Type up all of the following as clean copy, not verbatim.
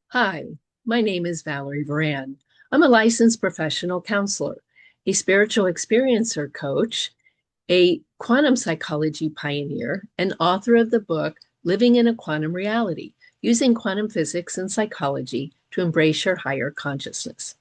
Hi, my name is Valerie Varan. I'm a licensed professional counselor, a spiritual experiencer coach, a quantum psychology pioneer, and author of the book Living in a Quantum Reality, using quantum physics and psychology to embrace your higher consciousness.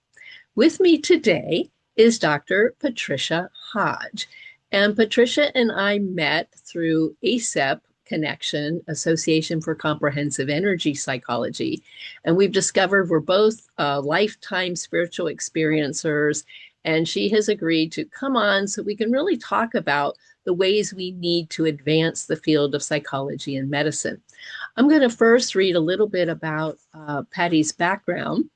With me today is Dr. Patricia Hodge. And Patricia and I met through ACEP Connection, Association for Comprehensive Energy Psychology. And we've discovered we're both lifetime spiritual experiencers. And she has agreed to come on so we can really talk about the ways we need to advance the field of psychology and medicine. I'm going to first read a little bit about Patty's background.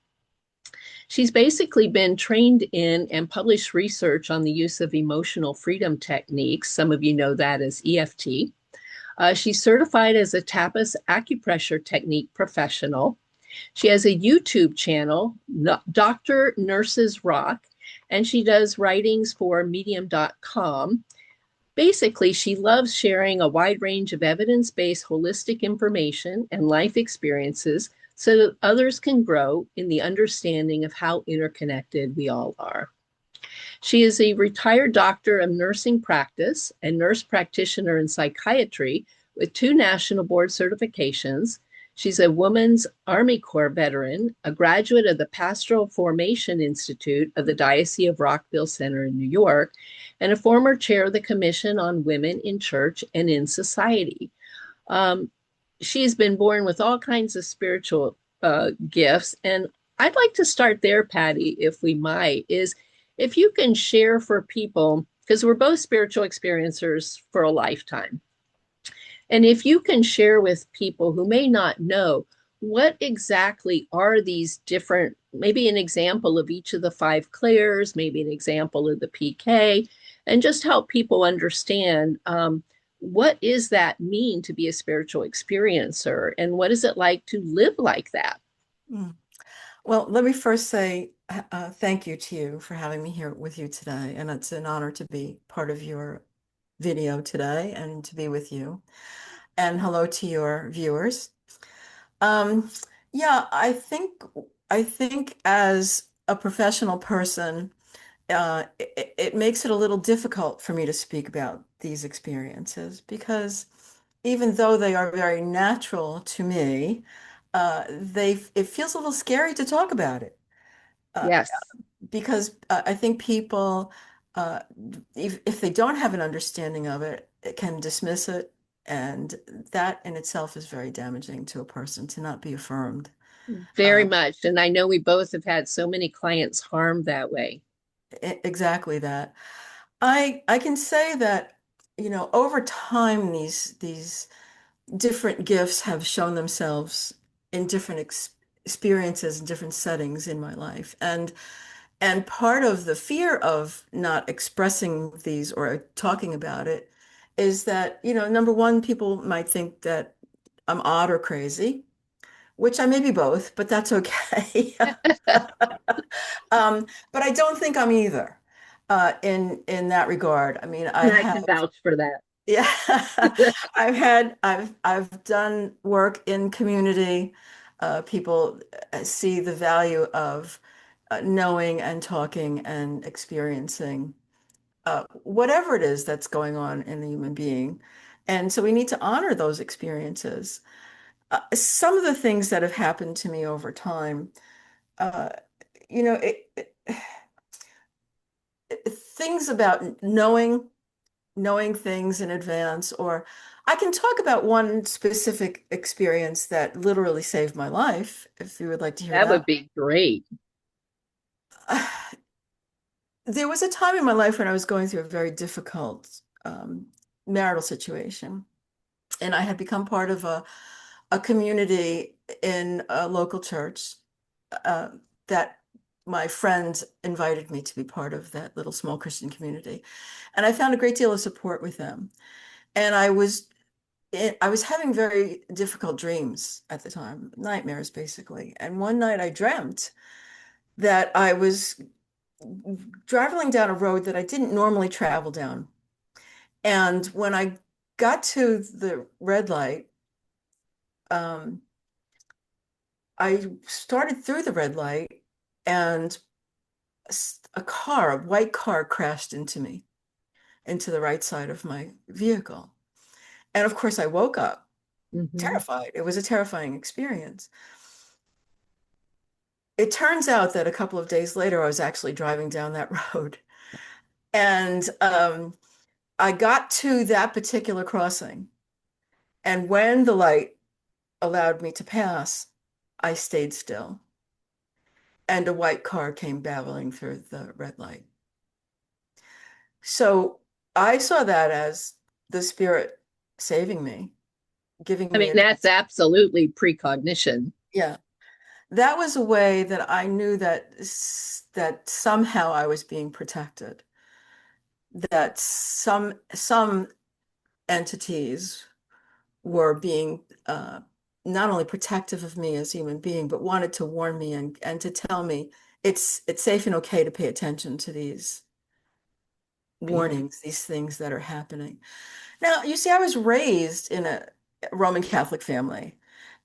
She's basically been trained in and published research on the use of emotional freedom techniques. Some of you know that as EFT. She's certified as a Tapas Acupressure Technique professional. She has a YouTube channel, DoctorNursesRock, and she does writings for medium.com. Basically, she loves sharing a wide range of evidence-based holistic information and life experiences so that others can grow in the understanding of how interconnected we all are. She is a retired doctor of nursing practice and nurse practitioner in psychiatry with 2 national board certifications. She's a Women's Army Corps veteran, a graduate of the Pastoral Formation Institute of the Diocese of Rockville Center in New York, and a former chair of the Commission on Women in Church and in Society. She's been born with all kinds of spiritual gifts. And I'd like to start there, Patty, if we might, is if you can share for people, because we're both spiritual experiencers for a lifetime. And if you can share with people who may not know, what exactly are these different, maybe an example of each of the 5 clairs, maybe an example of the PK, and just help people understand what does that mean to be a spiritual experiencer, and what is it like to live like that? Well, let me first say thank you to you for having me here with you today. And it's an honor to be part of your video today and to be with you. And hello to your viewers. Um, yeah, I think as a professional person, it makes it a little difficult for me to speak about these experiences because even though they are very natural to me, it feels a little scary to talk about it. Uh, Yes. because I think people, uh, if they don't have an understanding of it, it can dismiss it. And that in itself is very damaging to a person to not be affirmed. Very Uh, much. And I know we both have had so many clients harmed that way. exactly that. I can say that, over time, these different gifts have shown themselves in different experiences and different settings in my life. And part of the fear of not expressing these or talking about it is that, number one, people might think that I'm odd or crazy, which I may be both, but that's okay. But I don't think I'm either, in that regard. I mean, I And I have, can vouch for that. yeah, I've done work in community. People see the value of knowing and talking and experiencing whatever it is that's going on in the human being. And so we need to honor those experiences. Some of the things that have happened to me over time, uh, you know, things about knowing things in advance, or I can talk about one specific experience that literally saved my life, if you would like to hear That would that. be great. There was a time in my life when I was going through a very difficult marital situation, and I had become part of a community in a local church uh, that my friend invited me to be part of that little small Christian community. And I found a great deal of support with them. And I was having very difficult dreams at the time, nightmares basically. And one night I dreamt that I was traveling down a road that I didn't normally travel down. And when I got to the red light, um, I started through the red light and a white car crashed into me, into the right side of my vehicle. And of course, I woke up Hmm. terrified. It was a terrifying experience. It turns out that a couple of days later, I was actually driving down that road. And I got to that particular crossing. And when the light allowed me to pass, I stayed still. And a white car came barreling through the red light. So I saw that as the spirit saving me, giving I me mean, a that's chance. absolutely precognition. Yeah, that was a way that I knew that that somehow I was being protected, that some entities were being not only protective of me as a human being, but wanted to warn me and to tell me it's safe and okay to pay attention to these warnings, these things that are happening. Now, you see, I was raised in a Roman Catholic family,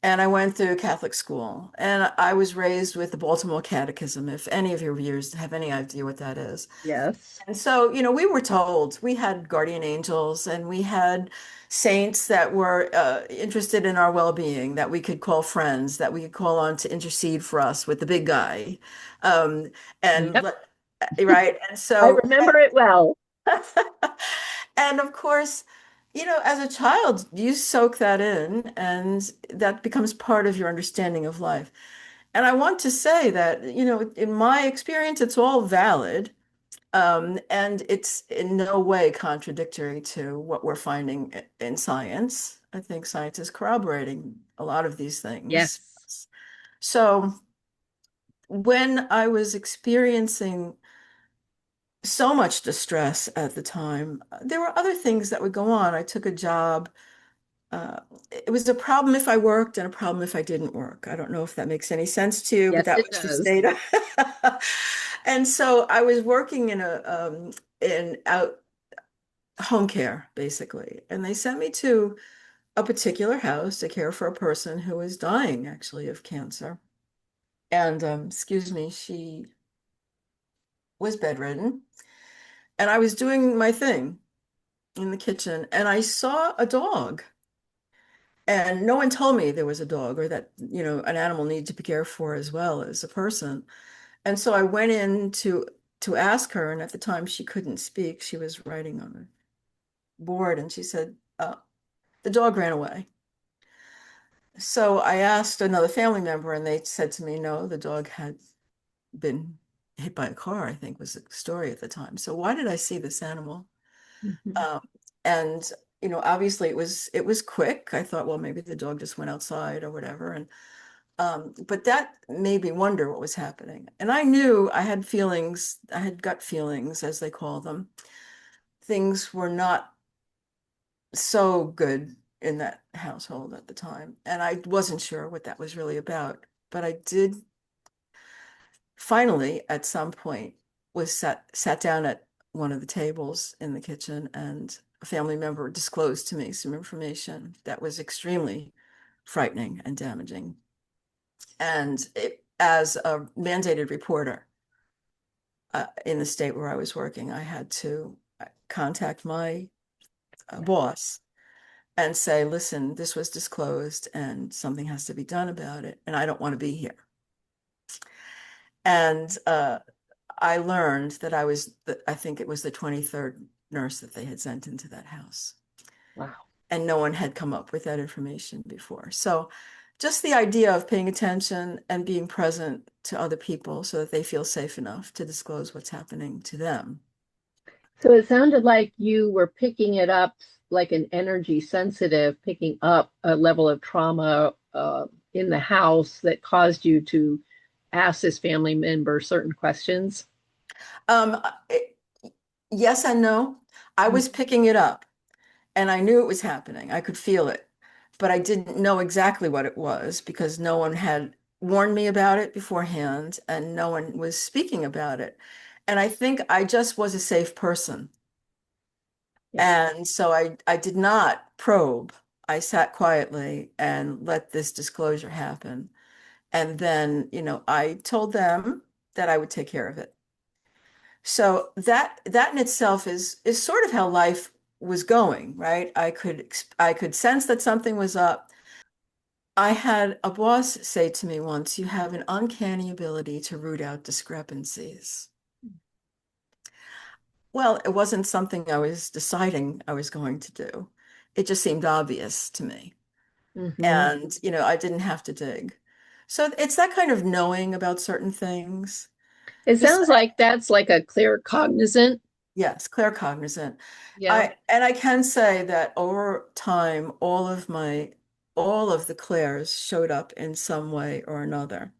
and I went through Catholic school, and I was raised with the Baltimore Catechism, if any of your viewers have any idea what that is. Yes. And so, we were told we had guardian angels and we had saints that were interested in our well-being, that we could call friends, that we could call on to intercede for us with the big guy. Um, and Yep. let, right. And I so, remember it well. and of course, as a child, you soak that in and that becomes part of your understanding of life. And I want to say that, in my experience, it's all valid. And it's in no way contradictory to what we're finding in science. I think science is corroborating a lot of these things. Yes. So when I was experiencing so much distress at the time, there were other things that would go on. I took a job. Uh, it was a problem if I worked and a problem if I didn't work. I don't know if that makes any sense to you, but Yes, that it was the does. state. And so I was working in out home care, basically. And they sent me to a particular house to care for a person who was dying actually of cancer. And excuse me, she was bedridden. And I was doing my thing in the kitchen and I saw a dog. And no one told me there was a dog or that, an animal needed to be cared for as well as a person. And so I went in to ask her, and at the time she couldn't speak. She was writing on a board, and she said, the dog ran away. So I asked another family member, and they said to me, no, the dog had been hit by a car, I think was the story at the time. So why did I see this animal? Mhm. Um, and obviously it was quick. I thought, well, maybe the dog just went outside or whatever. And but that made me wonder what was happening. And I knew I had feelings, I had gut feelings, as they call them. Things were not so good in that household at the time. And I wasn't sure what that was really about. But I did finally, at some point, was sat down at one of the tables in the kitchen, and a family member disclosed to me some information that was extremely frightening and damaging. And as a mandated reporter in the state where I was working, I had to contact my boss and say, listen, this was disclosed and something has to be done about it, and I don't want to be here. And I learned that I think it was the 23rd nurse that they had sent into that house. Wow. And no one had come up with that information before. So just the idea of paying attention and being present to other people so that they feel safe enough to disclose what's happening to them. So it sounded like you were picking it up like an energy sensitive, picking up a level of trauma in the house that caused you to ask this family member certain questions. Um, yes and no. I was picking it up and I knew it was happening. I could feel it, but I didn't know exactly what it was because no one had warned me about it beforehand and no one was speaking about it. And I think I just was a safe person. Yeah. And so I did not probe. I sat quietly and let this disclosure happen. And then, I told them that I would take care of it. So that in itself is sort of how life was going, right? I could sense that something was up. I had a boss say to me once, "You have an uncanny ability to root out discrepancies." Well, it wasn't something I was deciding I was going to do. It just seemed obvious to me. Hmm. And, I didn't have to dig. So it's that kind of knowing about certain things. It Bes- sounds like that's like a clear cognizant. yes, claircognizant. Yeah. I can say that over time, all of the clairs showed up in some way or another.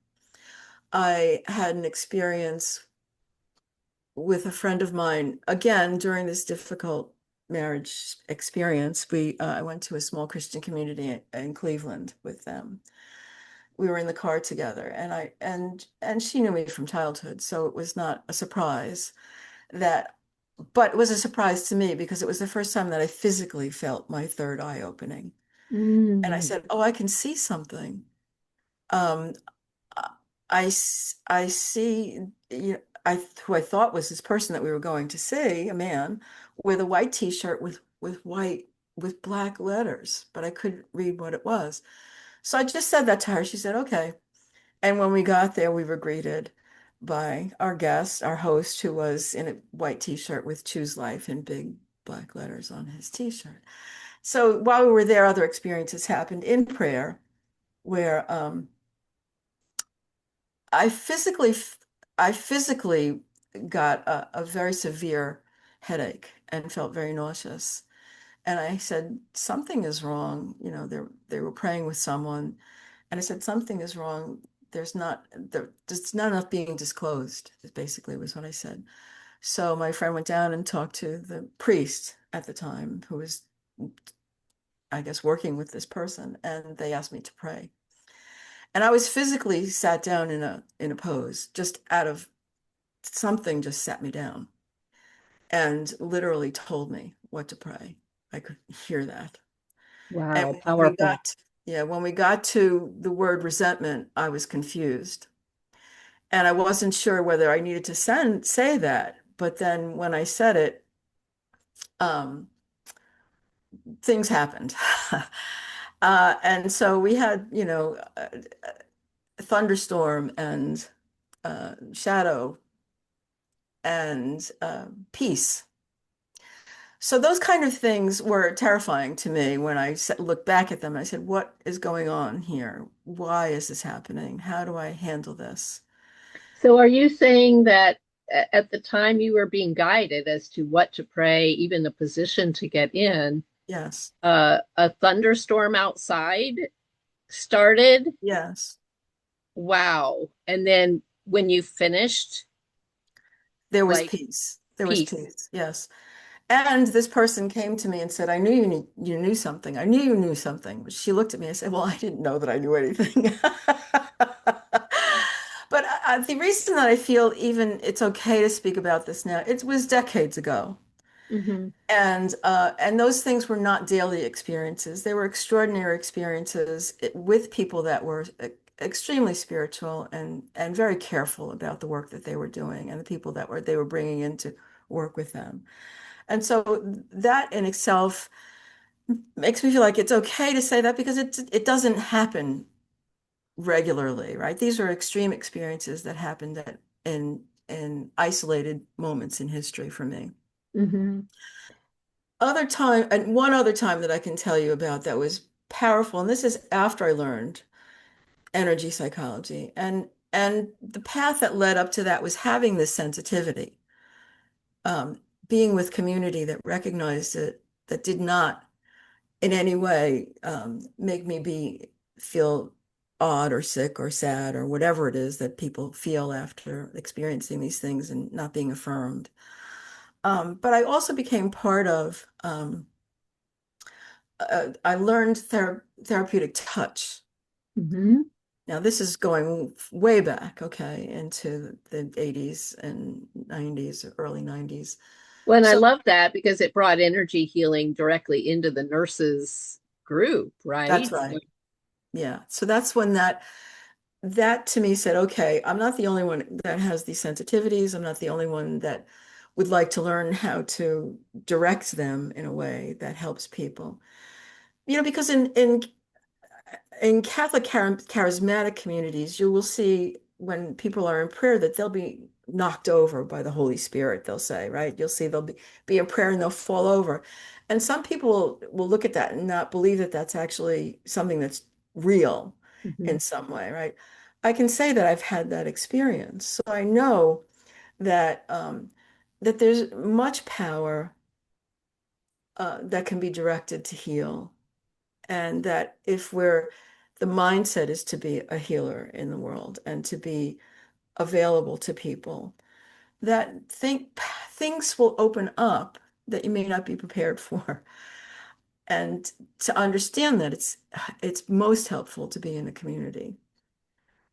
I had an experience with a friend of mine, again, during this difficult marriage experience. I went to a small Christian community in Cleveland with them. We were in the car together, and she knew me from childhood, so it was not a surprise that, but it was a surprise to me because it was the first time that I physically felt my third eye opening. And I Mm. said, "Oh, I can see something. Um, I see, who I thought was this person that we were going to see, a man with a white t-shirt with black letters, but I couldn't read what it was." So I just said that to her. She said, "Okay." And when we got there, we were greeted by our guest, our host, who was in a white t-shirt with "Choose Life" in big black letters on his t-shirt. So while we were there, other experiences happened in prayer where I physically, I physically got a very severe headache and felt very nauseous. And I said, "Something is wrong." They were praying with someone, and I said, "Something is wrong. There's not enough being disclosed," is basically was what I said. So my friend went down and talked to the priest at the time, who was, I guess, working with this person, and they asked me to pray. And I was physically sat down in a pose, just out of something just sat me down and literally told me what to pray. I could hear that. And Wow, when we powerful. got, yeah, when we got to the word resentment, I was confused. And I wasn't sure whether I needed to say that. But then when I said it, um, things happened. And so we had, a thunderstorm and shadow and peace. So those kind of things were terrifying to me when I looked back at them. I said, "What is going on here? Why is this happening? How do I handle this?" So are you saying that at the time you were being guided as to what to pray, even the position to get in, Yes, a thunderstorm outside started? yes. Wow. And then when you finished, There was like peace. There was peace. peace. Yes. And this person came to me and said, "I knew you knew something. I knew you knew something." She looked at me and said, "Well, I didn't know that I knew anything." But the reason that I feel even it's okay to speak about this now, it was decades ago. Hmm. And those things were not daily experiences. They were extraordinary experiences with people that were extremely spiritual and very careful about the work that they were doing and the people that they were bringing in to work with them. And so that in itself makes me feel like it's okay to say that because it doesn't happen regularly, right? These are extreme experiences that happened in isolated moments in history for me. Hmm. Other time, and one other time that I can tell you about that was powerful, and this is after I learned energy psychology, and the path that led up to that was having this sensitivity, being with community that recognized it, that did not in any way make me feel odd or sick or sad or whatever it is that people feel after experiencing these things and not being affirmed. But I also became part of I learned therapeutic touch. Hmm. Now, this is going way back, okay, into the 80s and 90s, early 90s. Well, and I So love that because it brought energy healing directly into the nurses group, that's right? right. Yeah. So that's when that that to me said, okay, I'm not the only one that has these sensitivities. I'm not the only one that would like to learn how to direct them in a way that helps people. Because in Catholic charismatic communities, you will see when people are in prayer that they'll be knocked over by the Holy Spirit, they'll say, right? You'll see they'll be in prayer and they'll fall over. And some people will look at that and not believe that that's actually something that's real Mhm. in some way, right? I can say that I've had that experience. So I know that that there's much power that can be directed to heal, and that if the mindset is to be a healer in the world and to be available to people, that things will open up that you may not be prepared for. And to understand that it's most helpful to be in a community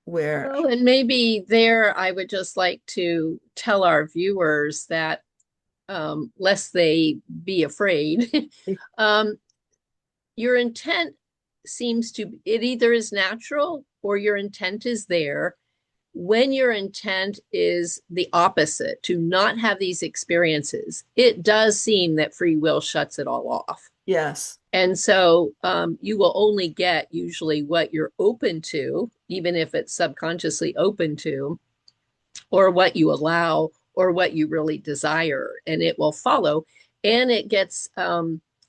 where, Well, and maybe there I would just like to tell our viewers that lest they be afraid, um, your intent seems to, it either is natural or your intent is there. When your intent is the opposite, to not have these experiences, it does seem that free will shuts it all off. yes, And so you will only get usually what you're open to, even if it's subconsciously open to, or what you allow, or what you really desire, and it will follow. And it gets,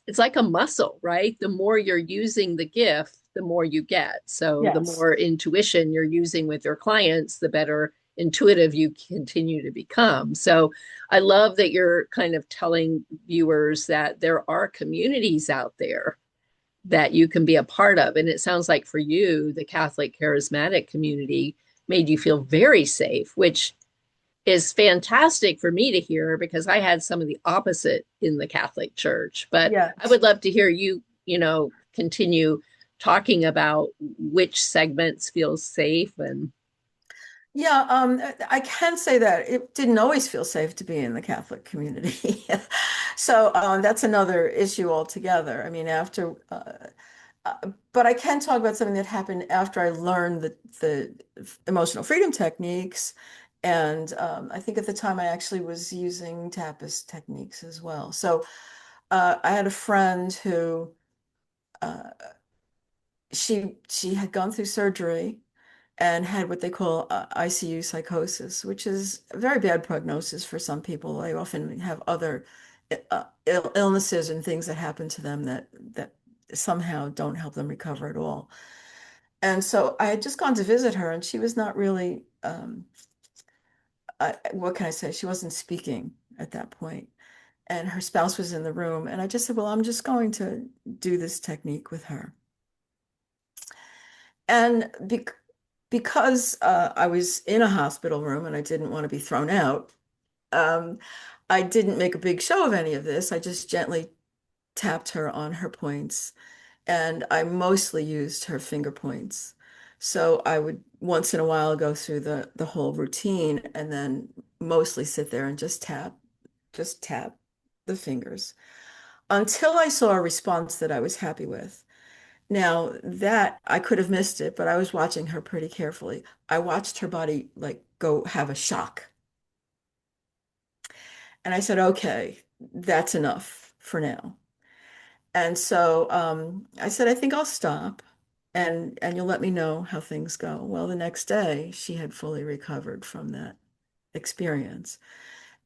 it's like a muscle, right? The more you're using the gift, the more you get. So the yes. more intuition you're using with your clients, the better intuitive you continue to become. So I love that you're kind of telling viewers that there are communities out there that you can be a part of. And it sounds like for you, the Catholic charismatic community made you feel very safe, which is fantastic for me to hear because I had some of the opposite in the Catholic Church. But I Yes. would love to hear you, continue talking about which segments feel safe and Yeah, I can say that it didn't always feel safe to be in the Catholic community. So that's another issue altogether. I mean, but I can talk about something that happened after I learned the emotional freedom techniques. And I think at the time I actually was using Tapas techniques as well. So I had a friend who uh, she had gone through surgery and had what they call ICU psychosis, which is a very bad prognosis for some people. They often have other illnesses and things that happen to them that somehow don't help them recover at all. And so I had just gone to visit her, and she was not really, what can I say? She wasn't speaking at that point, and her spouse was in the room. And I just said, well, I'm just going to do this technique with her. And because I was in a hospital room and I didn't want to be thrown out, um, I didn't make a big show of any of this. I just gently tapped her on her points, and I mostly used her finger points. So I would once in a while go through the whole routine and then mostly sit there and just tap the fingers until I saw a response that I was happy with. Now that I could have missed it, but I was watching her pretty carefully. I watched her body like go have a shock. And I said, okay, that's enough for now. And so I said, I think I'll stop and you'll let me know how things go. Well, the next day she had fully recovered from that experience.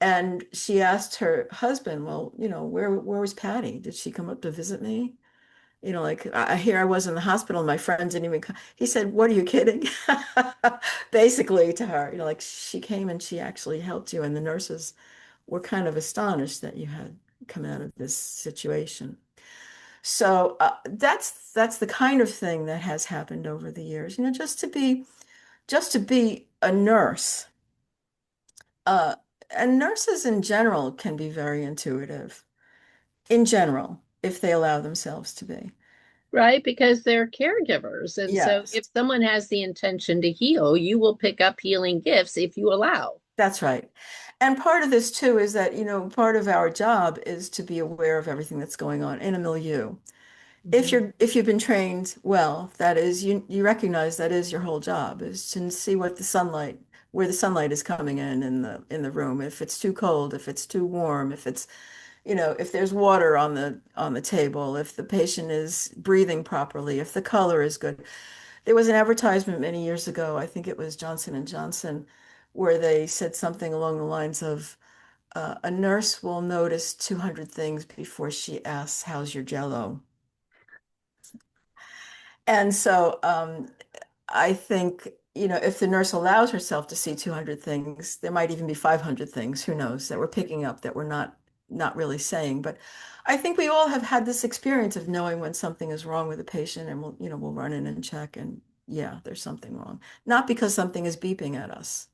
And she asked her husband, well, where was Patty? Did she come up to visit me? Like here I was in the hospital, and my friends didn't even come. He said, "What are you kidding?" Basically to her, like she came and she actually helped you, and the nurses were kind of astonished that you had come out of this situation. So that's the kind of thing that has happened over the years. Just to be a nurse. Uh, and nurses in general can be very intuitive, in general, if they allow themselves to be. right because they're caregivers. And so Yes. if someone has the intention to heal, you will pick up healing gifts if you allow. That's right. And part of this too is that, part of our job is to be aware of everything that's going on in a milieu. if you've been trained well, that is, you recognize that is your whole job, is to see what the sunlight, where the sunlight is coming in the room. If it's too cold, if it's too warm, if it's, if there's water on the table, if the patient is breathing properly, if the color is good. There was an advertisement many years ago, I think it was Johnson and Johnson, where they said something along the lines of, a nurse will notice 200 things before she asks, "How's your jello?" And so I think, if the nurse allows herself to see 200 things, there might even be 500 things, who knows, that we're picking up that we're not really saying. But I think we all have had this experience of knowing when something is wrong with a patient, and we'll run in and check, and yeah, there's something wrong. Not because something is beeping at us.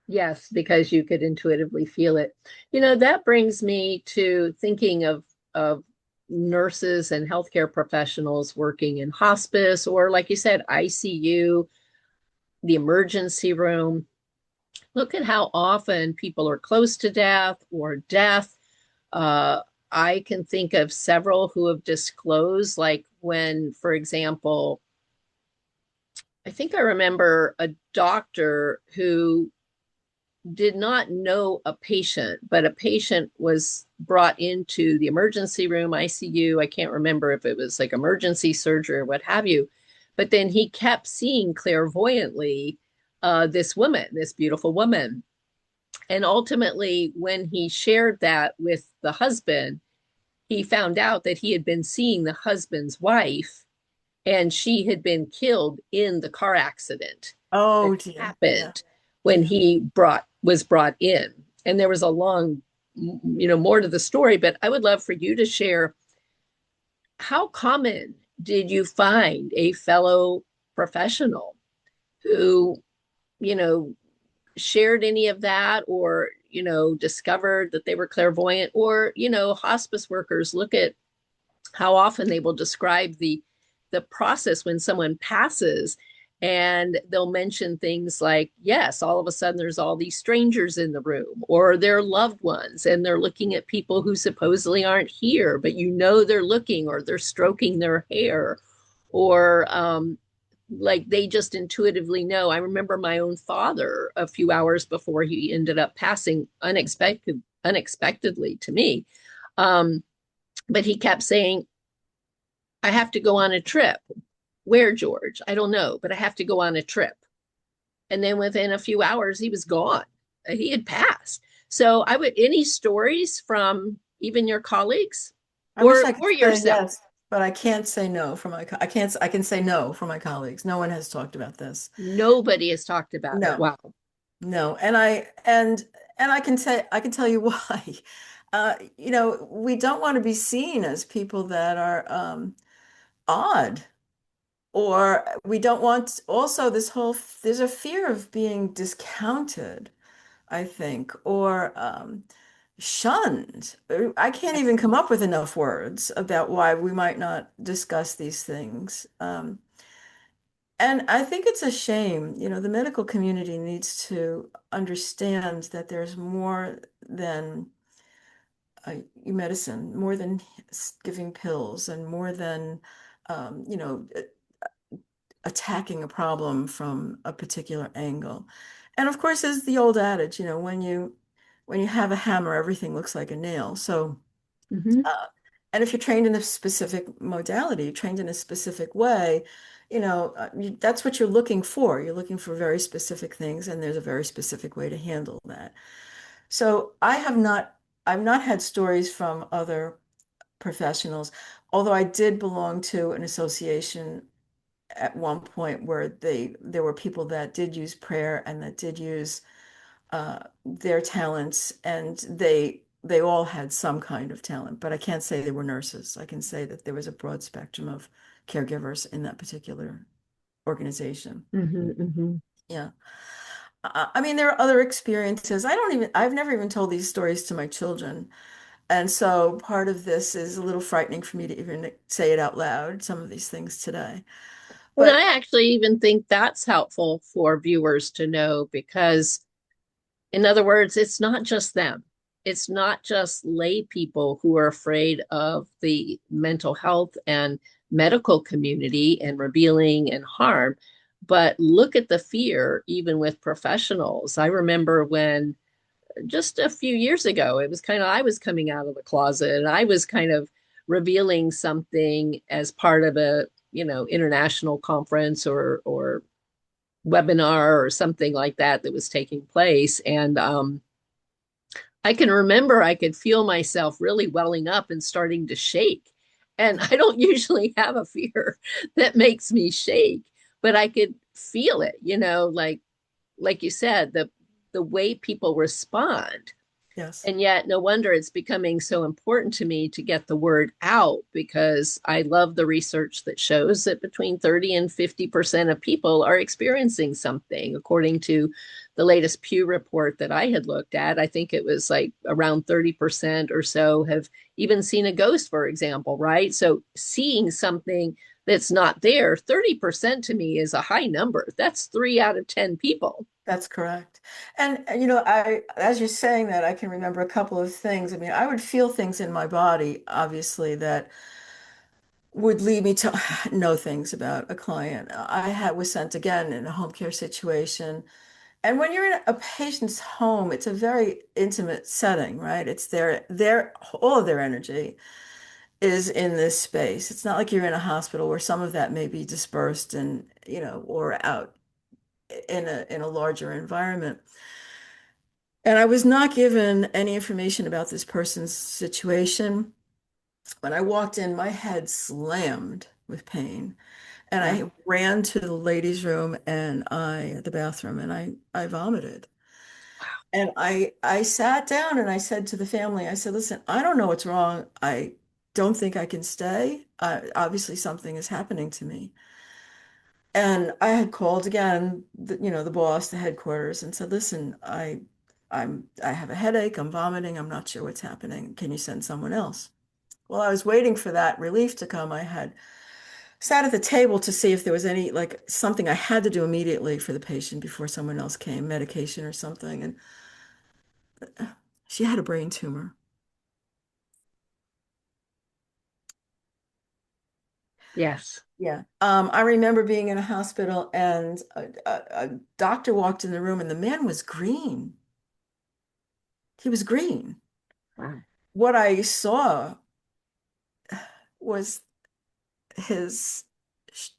Yes, because you could intuitively feel it. That brings me to thinking of nurses and healthcare professionals working in hospice or, like you said, ICU, the emergency room. Look at how often people are close to death or death. I can think of several who have disclosed, like when, for example, I think I remember a doctor who did not know a patient, but a patient was brought into the emergency room, ICU. I can't remember if it was like emergency surgery or what have you. But then he kept seeing clairvoyantly this woman, this beautiful woman. And ultimately, when he shared that with the husband, he found out that he had been seeing the husband's wife and she had been killed in the car accident that Oh dear. Yeah. happened when Yeah. he was brought in. And there was a long, more to the story, but I would love for you to share, how common did you find a fellow professional who, you know, shared any of that, or discovered that they were clairvoyant? Or hospice workers, look at how often they will describe the process when someone passes, and they'll mention things like, yes, all of a sudden there's all these strangers in the room, or their loved ones, and they're looking at people who supposedly aren't here, but they're looking, or they're stroking their hair, or like they just intuitively know. I remember my own father, a few hours before he ended up passing unexpectedly to me. But he kept saying, I have to go on a trip. Where, George? I don't know, but I have to go on a trip. And then within a few hours, he was gone. He had passed. So any stories from even your colleagues I wish I could or say yourself? yes, but I can't say no for I can't, I can say no for my colleagues. No one has talked about this. Nobody has talked about it. No, Wow. no. And I can tell you why. We don't want to be seen as people that are odd, or we don't want, also there's a fear of being discounted, I think, or shunned. I can't even Yes. come up with enough words about why we might not discuss these things. And I think it's a shame. The medical community needs to understand that there's more than medicine, more than giving pills, and more than, attacking a problem from a particular angle. And of course, there's the old adage, when you have a hammer, everything looks like a nail. So, Mm-hmm. uh, and if you're trained in a specific modality, trained in a specific way, that's what you're looking for. You're looking for very specific things, and there's a very specific way to handle that. So I've not had stories from other professionals, although I did belong to an association at one point where there were people that did use prayer and that did use their talents, and they all had some kind of talent, but I can't say they were nurses. I can say that there was a broad spectrum of caregivers in that particular organization. Mm-hmm. Mm-hmm. Yeah. I mean, there are other experiences. I've never even told these stories to my children. And so part of this is a little frightening for me to even say it out loud, some of these things today. And But I actually even think that's helpful for viewers to know, because, in other words, it's not just them. It's not just lay people who are afraid of the mental health and medical community and revealing and harm. But look at the fear, even with professionals. I remember when just a few years ago, it was kind of, I was coming out of the closet and I was kind of revealing something as part of a, international conference or webinar or something like that that was taking place. And I can remember I could feel myself really welling up and starting to shake. And I don't usually have a fear that makes me shake, but I could feel it, like you said, the way people respond. Yes. And yet, no wonder it's becoming so important to me to get the word out, because I love the research that shows that between 30 and 50% of people are experiencing something. According to the latest Pew report that I had looked at, I think it was like around 30% or so have even seen a ghost, for example, right? So seeing something that's not there, 30% to me is a high number. That's 3 out of 10 people. That's correct. And as you're saying that, I can remember a couple of things. I mean, I would feel things in my body, obviously, that would lead me to know things about a client. Was sent again in a home care situation. And when you're in a patient's home, it's a very intimate setting, right? It's all of their energy is in this space. It's not like you're in a hospital where some of that may be dispersed and, or out in a larger environment. And I was not given any information about this person's situation. When I walked in, my head slammed with pain. And Wow. I ran to the ladies' room and the bathroom, and I vomited. And I sat down and I said to the family, I said, listen, I don't know what's wrong. I don't think I can stay. Obviously, something is happening to me. And I had called again, the boss, the headquarters, and said, listen, I have a headache, I'm vomiting, I'm not sure what's happening. Can you send someone else? Well, I was waiting for that relief to come. I had sat at the table to see if there was any, like, something I had to do immediately for the patient before someone else came, medication or something. And she had a brain tumor. Yes. Yeah. I remember being in a hospital and a doctor walked in the room and the man was green. He was green. Wow. What I saw was his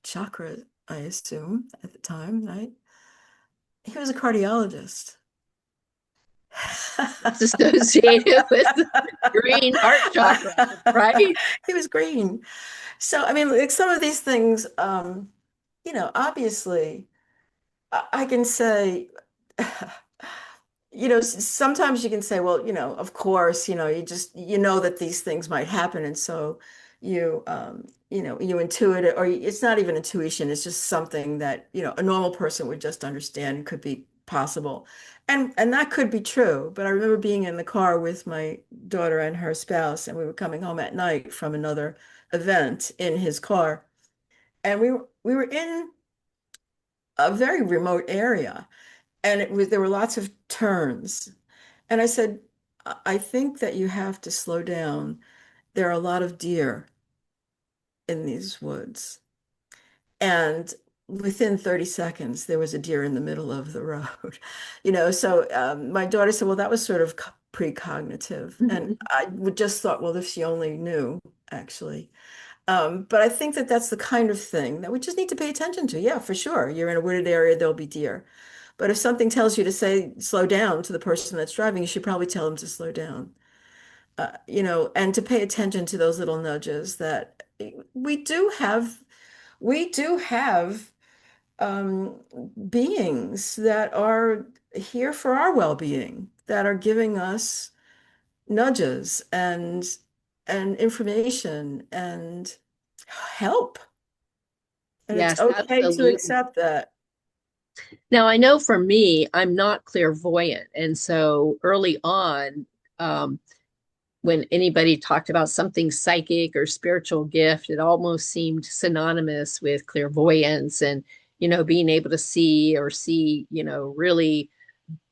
chakra, I assume, at the time, right? He was a cardiologist. It's associated with the green heart chakra, right? He was green. So, I mean, like some of these things, obviously, I can say, sometimes you can say, well, of course, you know that these things might happen. And so you intuit it, or it's not even intuition. It's just something that, a normal person would just understand could be possible. And that could be true. But I remember being in the car with my daughter and her spouse, and we were coming home at night from another event in his car. And we were in a very remote area, and there were lots of turns. And I said, I think that you have to slow down. There are a lot of deer in these woods. And within 30 seconds, there was a deer in the middle of the road. So my daughter said, well, that was sort of precognitive. And I would just thought, well, if she only knew, actually. But I think that that's the kind of thing that we just need to pay attention to. Yeah, for sure. You're in a wooded area, there'll be deer. But if something tells you to say slow down to the person that's driving, you should probably tell them to slow down. And to pay attention to those little nudges that we do have. We do have um, beings that are here for our well-being, that are giving us nudges and information and help. And it's Yes, okay to absolutely. accept that. Now, I know for me, I'm not clairvoyant. And so early on, um, when anybody talked about something psychic or spiritual gift, it almost seemed synonymous with clairvoyance and, being able to see, really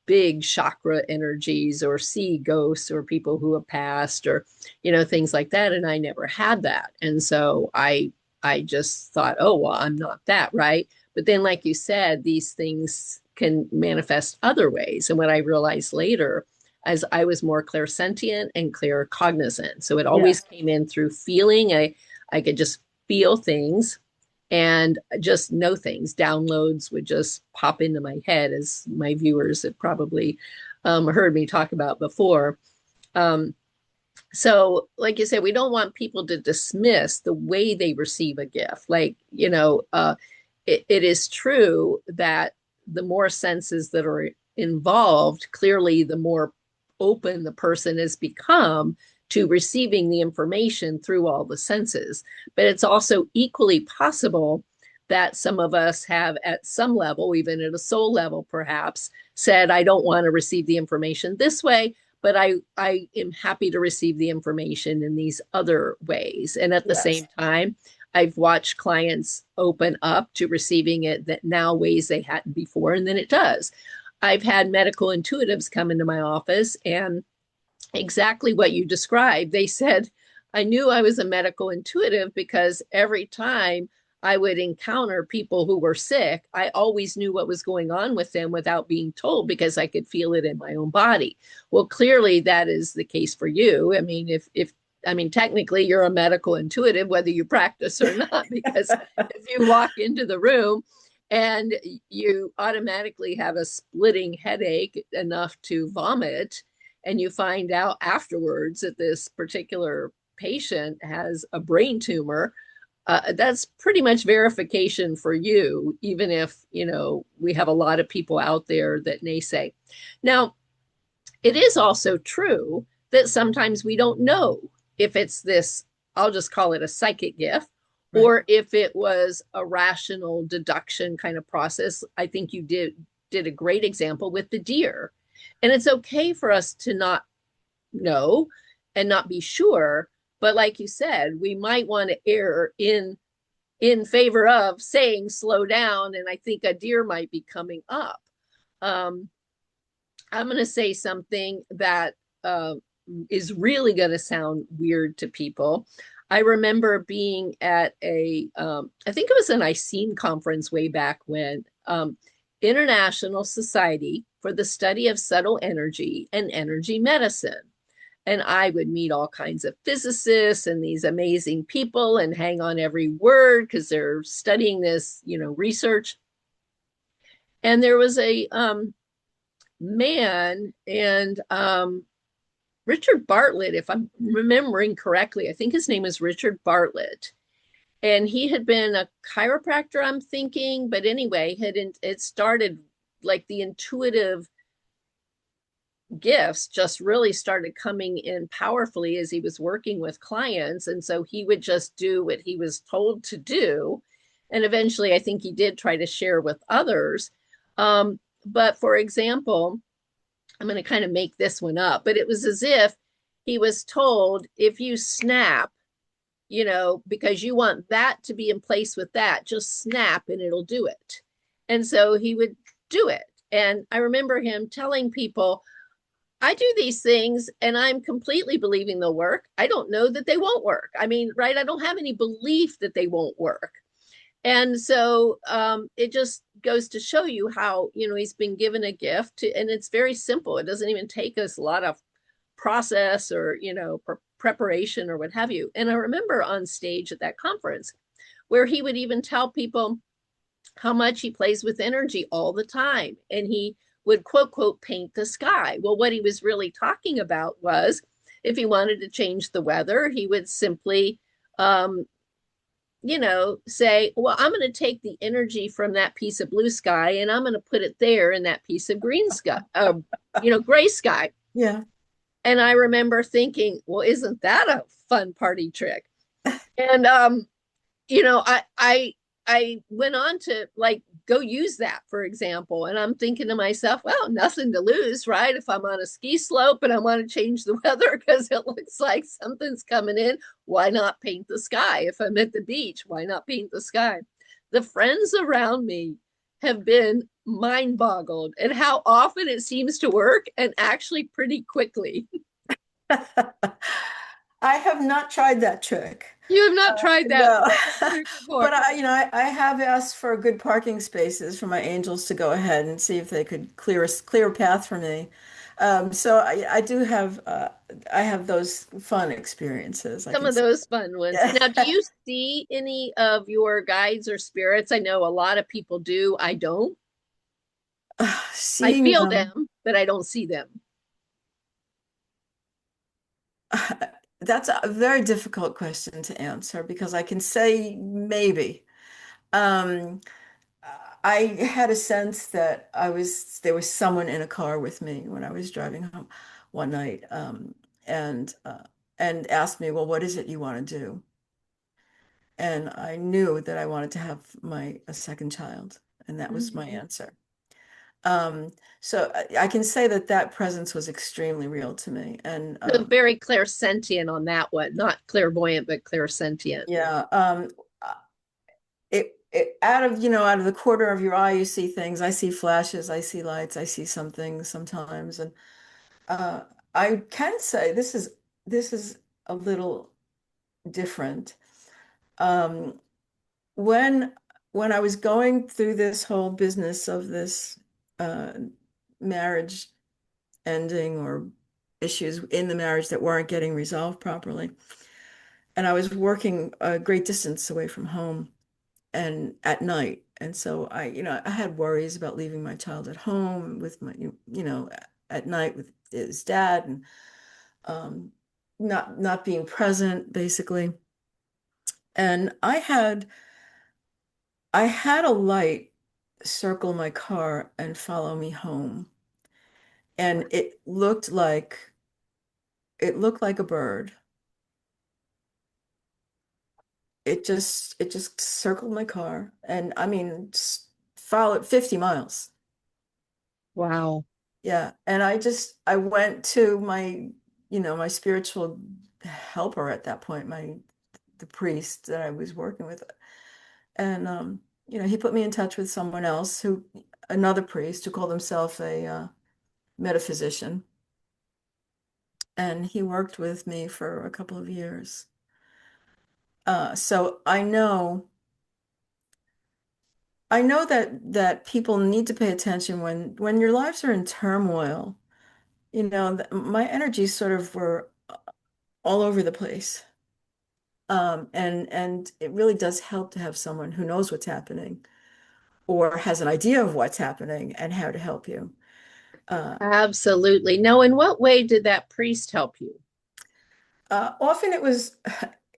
big chakra energies or see ghosts or people who have passed or, things like that. And I never had that. And so I I just thought, oh, well, I'm not that, right? But then, like you said, these things can manifest other ways. And what I realized later, as I was more clairsentient and claircognizant. So it Yeah. always came in through feeling. I could just feel things and just know things. Downloads would just pop into my head, as my viewers have probably heard me talk about before. Um, so, like you said, we don't want people to dismiss the way they receive a gift. Like, it is true that the more senses that are involved, clearly, the more open the person has become to receiving the information through all the senses. But it's also equally possible that some of us have, at some level, even at a soul level, perhaps, said, I don't want to receive the information this way, but I am happy to receive the information in these other ways. And at the Yes. same time, I've watched clients open up to receiving it that now ways they hadn't before, and then it does. I've had medical intuitives come into my office, and exactly what you described. They said, I knew I was a medical intuitive because every time I would encounter people who were sick, I always knew what was going on with them without being told because I could feel it in my own body. Well, clearly that is the case for you. I mean, if I mean, technically you're a medical intuitive, whether you practice or not, because if you walk into the room and you automatically have a splitting headache enough to vomit, and you find out afterwards that this particular patient has a brain tumor, that's pretty much verification for you, even if, we have a lot of people out there that naysay. Now, it is also true that sometimes we don't know if it's this, I'll just call it a psychic gift, Right. or if it was a rational deduction kind of process. I think you did a great example with the deer. And it's okay for us to not know and not be sure. But like you said, we might want to err in favor of saying slow down. And I think a deer might be coming up. Um, I'm going to say something that is really going to sound weird to people. I remember being at I think it was an ICENE conference way back when, International Society for the Study of Subtle Energy and Energy Medicine. And I would meet all kinds of physicists and these amazing people and hang on every word because they're studying this, research. And there was a man, and Richard Bartlett, if I'm remembering correctly, I think his name is Richard Bartlett. And he had been a chiropractor, I'm thinking, but anyway, it started like the intuitive gifts just really started coming in powerfully as he was working with clients. And so he would just do what he was told to do. And eventually, I think he did try to share with others. But for example, I'm going to kind of make this one up, but it was as if he was told, if you snap, because you want that to be in place with that, just snap and it'll do it. And so he would do it. And I remember him telling people, I do these things and I'm completely believing they'll work. I don't know that they won't work. I mean, right? I don't have any belief that they won't work. And so it just goes to show you how, he's been given a gift and it's very simple. It doesn't even take us a lot of process or, preparation or what have you. And I remember on stage at that conference where he would even tell people how much he plays with energy all the time. And he would quote, quote, paint the sky. Well, what he was really talking about was if he wanted to change the weather, he would simply, say, well, I'm going to take the energy from that piece of blue sky and I'm going to put it there in that piece of green sky, gray sky. Yeah. And I remember thinking, well, isn't that a fun party trick? And, I went on to go use that, for example. And I'm thinking to myself, well, nothing to lose, right? If I'm on a ski slope and I want to change the weather because it looks like something's coming in, why not paint the sky? If I'm at the beach, why not paint the sky? The friends around me have been mind boggled at how often it seems to work and actually pretty quickly. I have not tried that trick. You have not tried that No, trick before. but I have asked for good parking spaces for my angels to go ahead and see if they could clear a path for me. So I do have I have those fun experiences, I Some can of say. those fun ones. Yeah. Now, do you see any of your guides or spirits? I know a lot of people do. I don't. I Seeing feel them, them, but I don't see them. that's a very difficult question to answer because I can say maybe. Um, I had a sense that there was someone in a car with me when I was driving home one night, and asked me, "Well, what is it you want to do?" And I knew that I wanted to have a second child, and that was my Mhm. answer. Um, so I can say that that presence was extremely real to me, and So very clairsentient on that one, not clairvoyant, but clairsentient. yeah, uh, it out of the corner of your eye, you see things. I see flashes, I see lights, I see some things sometimes, and Uh, I can say this is a little different. Um, when when I was going through this whole business of this uh, marriage ending or issues in the marriage that weren't getting resolved properly, and I was working a great distance away from home and at night, and so I had worries about leaving my child at home with at night with his dad and um, not being present, basically. And I had a light circle my car and follow me home, and it looked like a bird. It just circled my car, and I mean, followed 50 miles. Wow. Yeah, and I went to my spiritual helper at that point, the priest that I was working with. And he put me in touch with someone else another priest who called himself a metaphysician, and he worked with me for a couple of years. So I know that people need to pay attention when your lives are in turmoil. My energies sort of were all over the place. And it really does help to have someone who knows what's happening or has an idea of what's happening and how to help you. Uh, Absolutely. Now, in what way did that priest help you? Often it was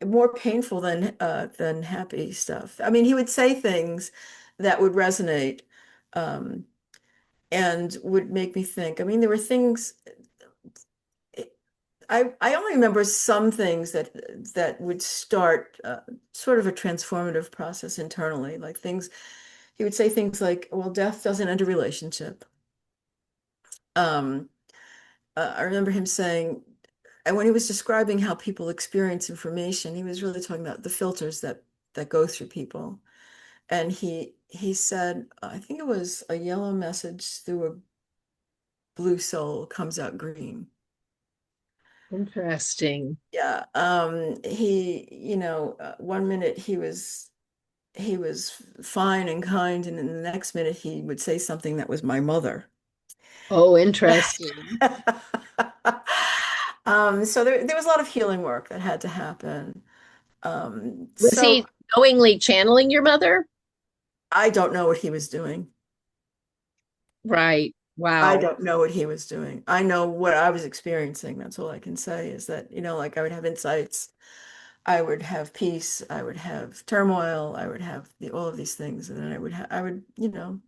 more painful than happy stuff. I mean, he would say things that would resonate and would make me think. I mean, there were things I only remember some things that would start sort of a transformative process internally, like things he would say things like, "Well, death doesn't end a relationship." Um, I remember him saying, and when he was describing how people experience information, he was really talking about the filters that go through people. And he said, I think it was a yellow message through a blue soul comes out green. Interesting. Yeah. One minute he was fine and kind, and then the next minute he would say something that was my mother. Oh, interesting. So there was a lot of healing work that had to happen. Was So he knowingly channeling your mother? I don't know what he was doing. Right. I Wow. don't know what he was doing. I know what I was experiencing. That's all I can say is that, like I would have insights, I would have peace, I would have turmoil, I would have all of these things, and then I would,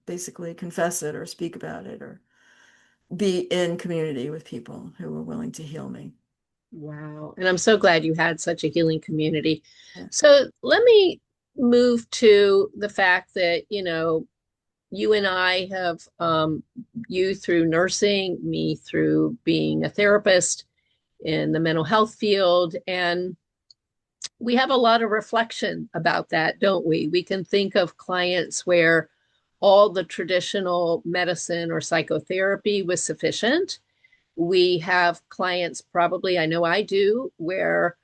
basically confess it or speak about it or be in community with people who were willing to heal me. Wow. And I'm so glad you had such a healing community. Yeah. So let me move to the fact that, you and I have, you through nursing, me through being a therapist in the mental health field. And we have a lot of reflection about that, don't we? We can think of clients where all the traditional medicine or psychotherapy was sufficient. We have clients, probably, I know I do, where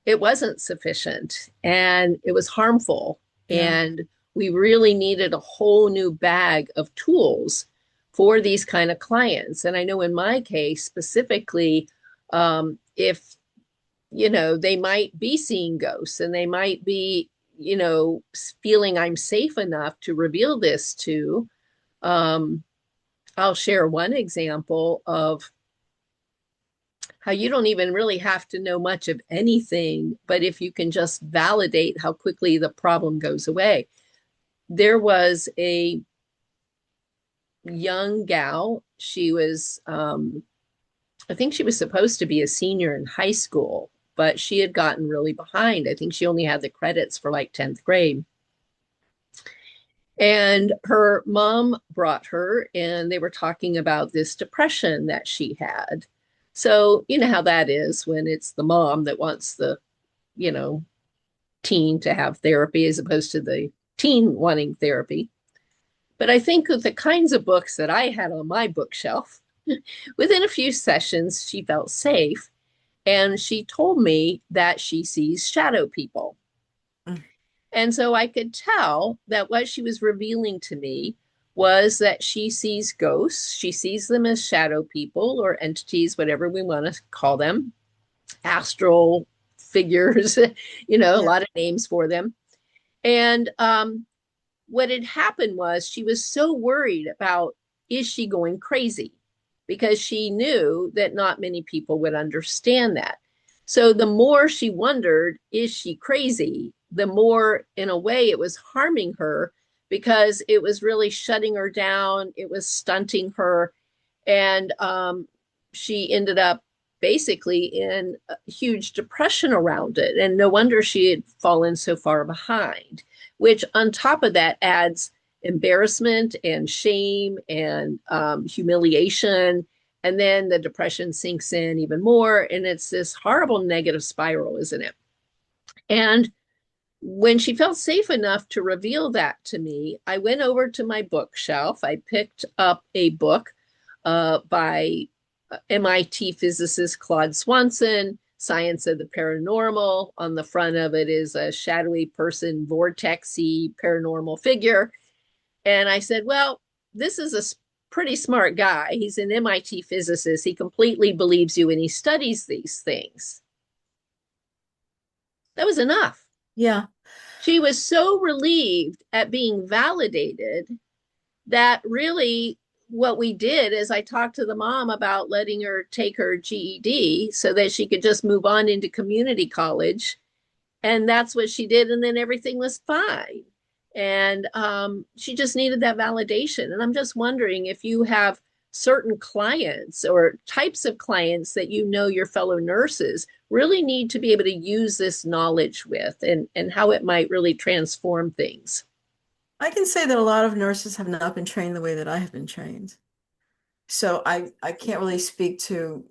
it wasn't sufficient and it was harmful. Yeah. And we really needed a whole new bag of tools for these kind of clients. And I know in my case specifically, if they might be seeing ghosts and they might be, feeling I'm safe enough to reveal this to. I'll share one example of how you don't even really have to know much of anything, but if you can just validate how quickly the problem goes away. There was a young gal. She was, I think she was supposed to be a senior in high school, but she had gotten really behind. I think she only had the credits for like 10th grade. And her mom brought her, and they were talking about this depression that she had. So, you know how that is when it's the mom that wants the, you know, teen to have therapy as opposed to the teen wanting therapy. But I think of the kinds of books that I had on my bookshelf, within a few sessions, she felt safe. And she told me that she sees shadow people. Mm. And so I could tell that what she was revealing to me was that she sees ghosts. She sees them as shadow people or entities, whatever we want to call them, astral figures, a lot of names for them. And what had happened was she was so worried about, is she going crazy? Because she knew that not many people would understand that. So the more she wondered, is she crazy? The more, in a way, it was harming her because it was really shutting her down. It was stunting her. And she ended up basically in a huge depression around it. And no wonder she had fallen so far behind, which on top of that adds embarrassment and shame and humiliation. And then the depression sinks in even more. And it's this horrible negative spiral, isn't it? And when she felt safe enough to reveal that to me, I went over to my bookshelf. I picked up a book by MIT physicist Claude Swanson, Science of the Paranormal. On the front of it is a shadowy person, vortexy paranormal figure. And I said, well, this is a pretty smart guy. He's an MIT physicist. He completely believes you and he studies these things. That was enough. Yeah. She was so relieved at being validated that really what we did is I talked to the mom about letting her take her GED so that she could just move on into community college. And that's what she did. And then everything was fine. And she just needed that validation. And I'm just wondering if you have certain clients or types of clients that your fellow nurses really need to be able to use this knowledge with and how it might really transform things. I can say that a lot of nurses have not been trained the way that I have been trained. So I can't really speak to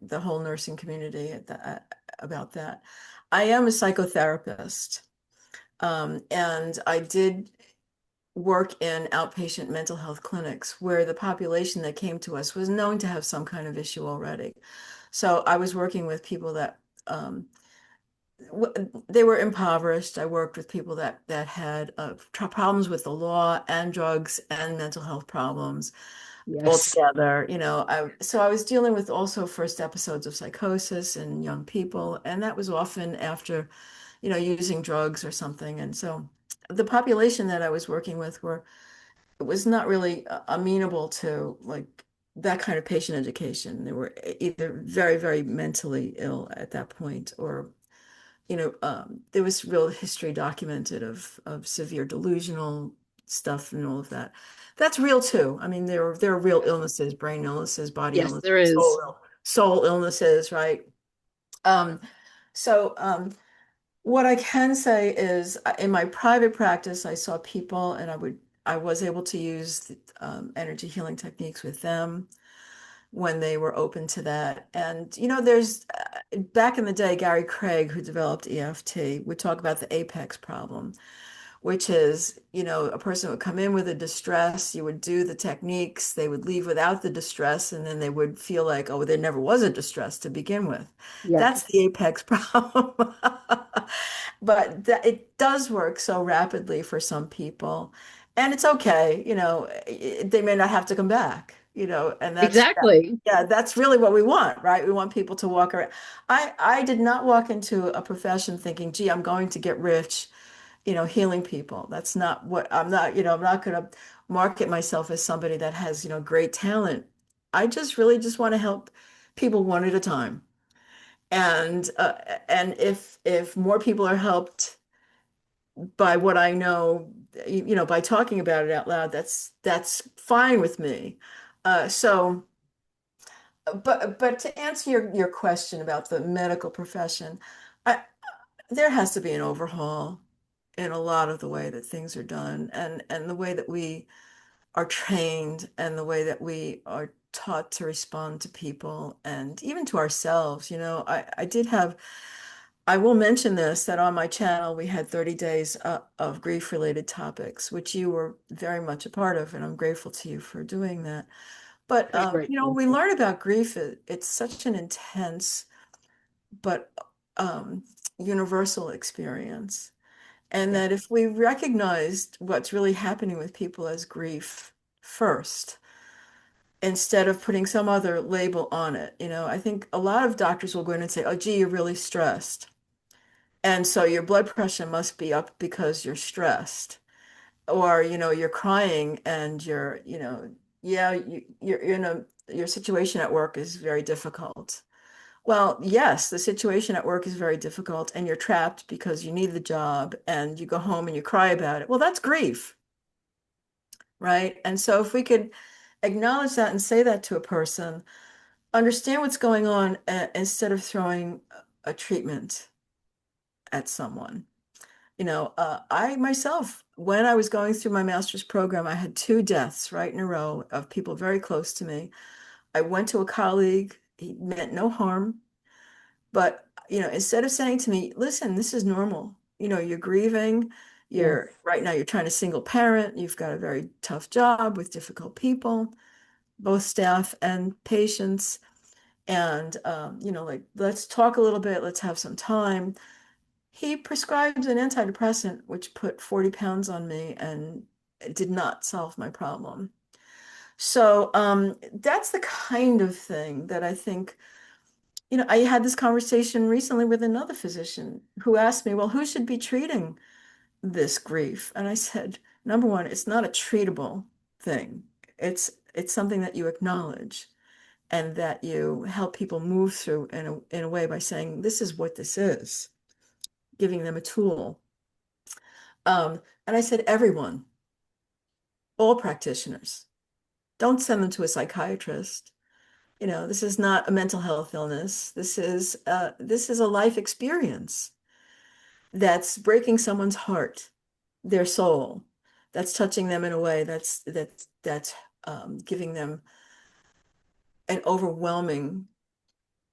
the whole nursing community about that. I am a psychotherapist, and I did work in outpatient mental health clinics where the population that came to us was known to have some kind of issue already. So I was working with people that they were impoverished. I worked with people that had problems with the law and drugs and mental health problems Yes. altogether. So I was dealing with also first episodes of psychosis in young people, and that was often after, using drugs or something. And so the population that I was working with was not really amenable to like that kind of patient education. They were either very, very mentally ill at that point, or there was real history documented of severe delusional stuff and all of that. That's real too. I mean, there are real illnesses, brain illnesses, body Yes, illnesses, there is. soul illnesses, right? Um, so what I can say is in my private practice, I saw people and I was able to use energy healing techniques with them when they were open to that. And, there's back in the day, Gary Craig, who developed EFT, would talk about the apex problem, which is, a person would come in with a distress, you would do the techniques, they would leave without the distress, and then they would feel like, oh, there never was a distress to begin with. That's Yes, the apex problem. But it does work so rapidly for some people. And it's okay, they may not have to come back, and exactly. yeah, that's really what we want, right? We want people to walk around. I did not walk into a profession thinking, gee, I'm going to get rich, healing people. That's not what I'm not, I'm not going to market myself as somebody that has, great talent. I just really just want to help people one at a time. And if more people are helped by what I know, by talking about it out loud, that's fine with me. So, but to answer your question about the medical profession, I, there has to be an overhaul in a lot of the way that things are done and the way that we are trained and the way that we are taught to respond to people and even to ourselves. I will mention this, that on my channel we had 30 days of grief related topics, which you were very much a part of, and I'm grateful to you for doing that. But Very grateful. we learn about grief. It's such an intense but um, universal experience. And Yeah. that if we recognized what's really happening with people as grief first, instead of putting some other label on it, I think a lot of doctors will go in and say, oh, gee, you're really stressed. And so your blood pressure must be up because you're stressed. Or, you're crying and yeah, you're your situation at work is very difficult. Well, yes, the situation at work is very difficult and you're trapped because you need the job and you go home and you cry about it. Well, that's grief, right? And so if we could acknowledge that and say that to a person, understand what's going on instead of throwing a treatment at someone. I myself, when I was going through my master's program, I had two deaths right in a row of people very close to me. I went to a colleague, he meant no harm. But, instead of saying to me, listen, this is normal. You're grieving. You're Yes. right now, you're trying to single parent. You've got a very tough job with difficult people, both staff and patients. And, like, let's talk a little bit. Let's have some time. He prescribed an antidepressant, which put 40 pounds on me and it did not solve my problem. So, that's the kind of thing that I think. I had this conversation recently with another physician who asked me, well, who should be treating this grief? And I said, number one, it's not a treatable thing. It's something that you acknowledge and that you help people move through in a way by saying, this is what this is, giving them a tool. And I said, everyone, all practitioners, don't send them to a psychiatrist. This is not a mental health illness. This is a life experience that's breaking someone's heart, their soul, that's touching them in a way that's giving them an overwhelming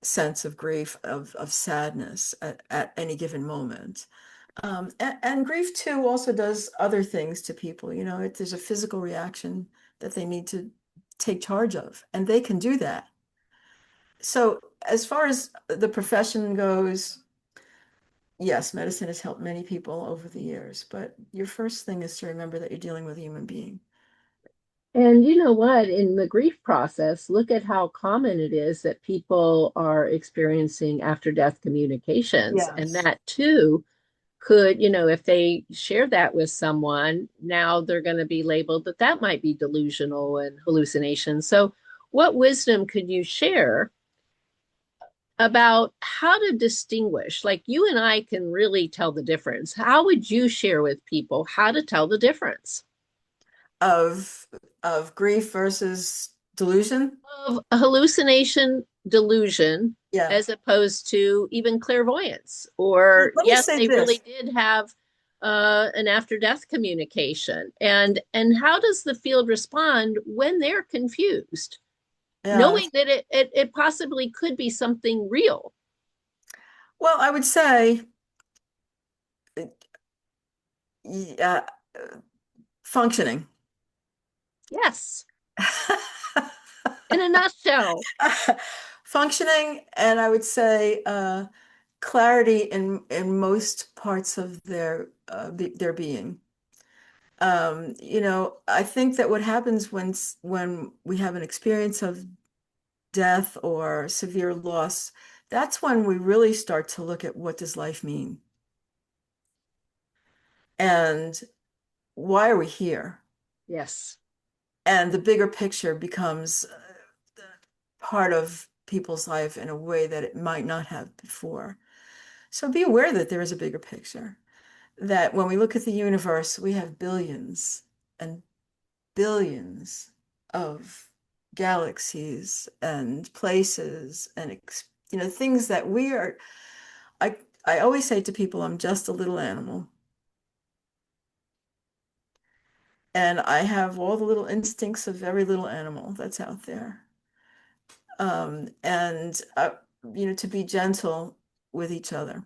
sense of grief, of sadness at any given moment. And grief too also does other things to people. There's a physical reaction that they need to take charge of, and they can do that. So as far as the profession goes, yes, medicine has helped many people over the years, but your first thing is to remember that you're dealing with a human being. And you know what? In the grief process, look at how common it is that people are experiencing after death communications. And Yes. that too could, if they share that with someone, now they're going to be labeled that that might be delusional and hallucination. So, what wisdom could you share about how to distinguish? Like you and I can really tell the difference. How would you share with people how to tell the difference Of of grief versus delusion. of a hallucination, delusion, Yeah. as opposed to even clairvoyance? Or, Let me yes, say they really this. did have an after death communication. And how does the field respond when they're confused, Yeah. knowing that it possibly could be something real? Well, I would say Yeah, functioning. Yes, in a nutshell. Functioning, and I would say clarity in most parts of their being. I think that what happens when we have an experience of death or severe loss, that's when we really start to look at what does life mean and why are we here? Yes. And the bigger picture becomes part of people's life in a way that it might not have before. So be aware that there is a bigger picture, that when we look at the universe, we have billions and billions of galaxies and places and things that we are. I I always say to people, I'm just a little animal, and I have all the little instincts of every little animal that's out there. And to be gentle with each other.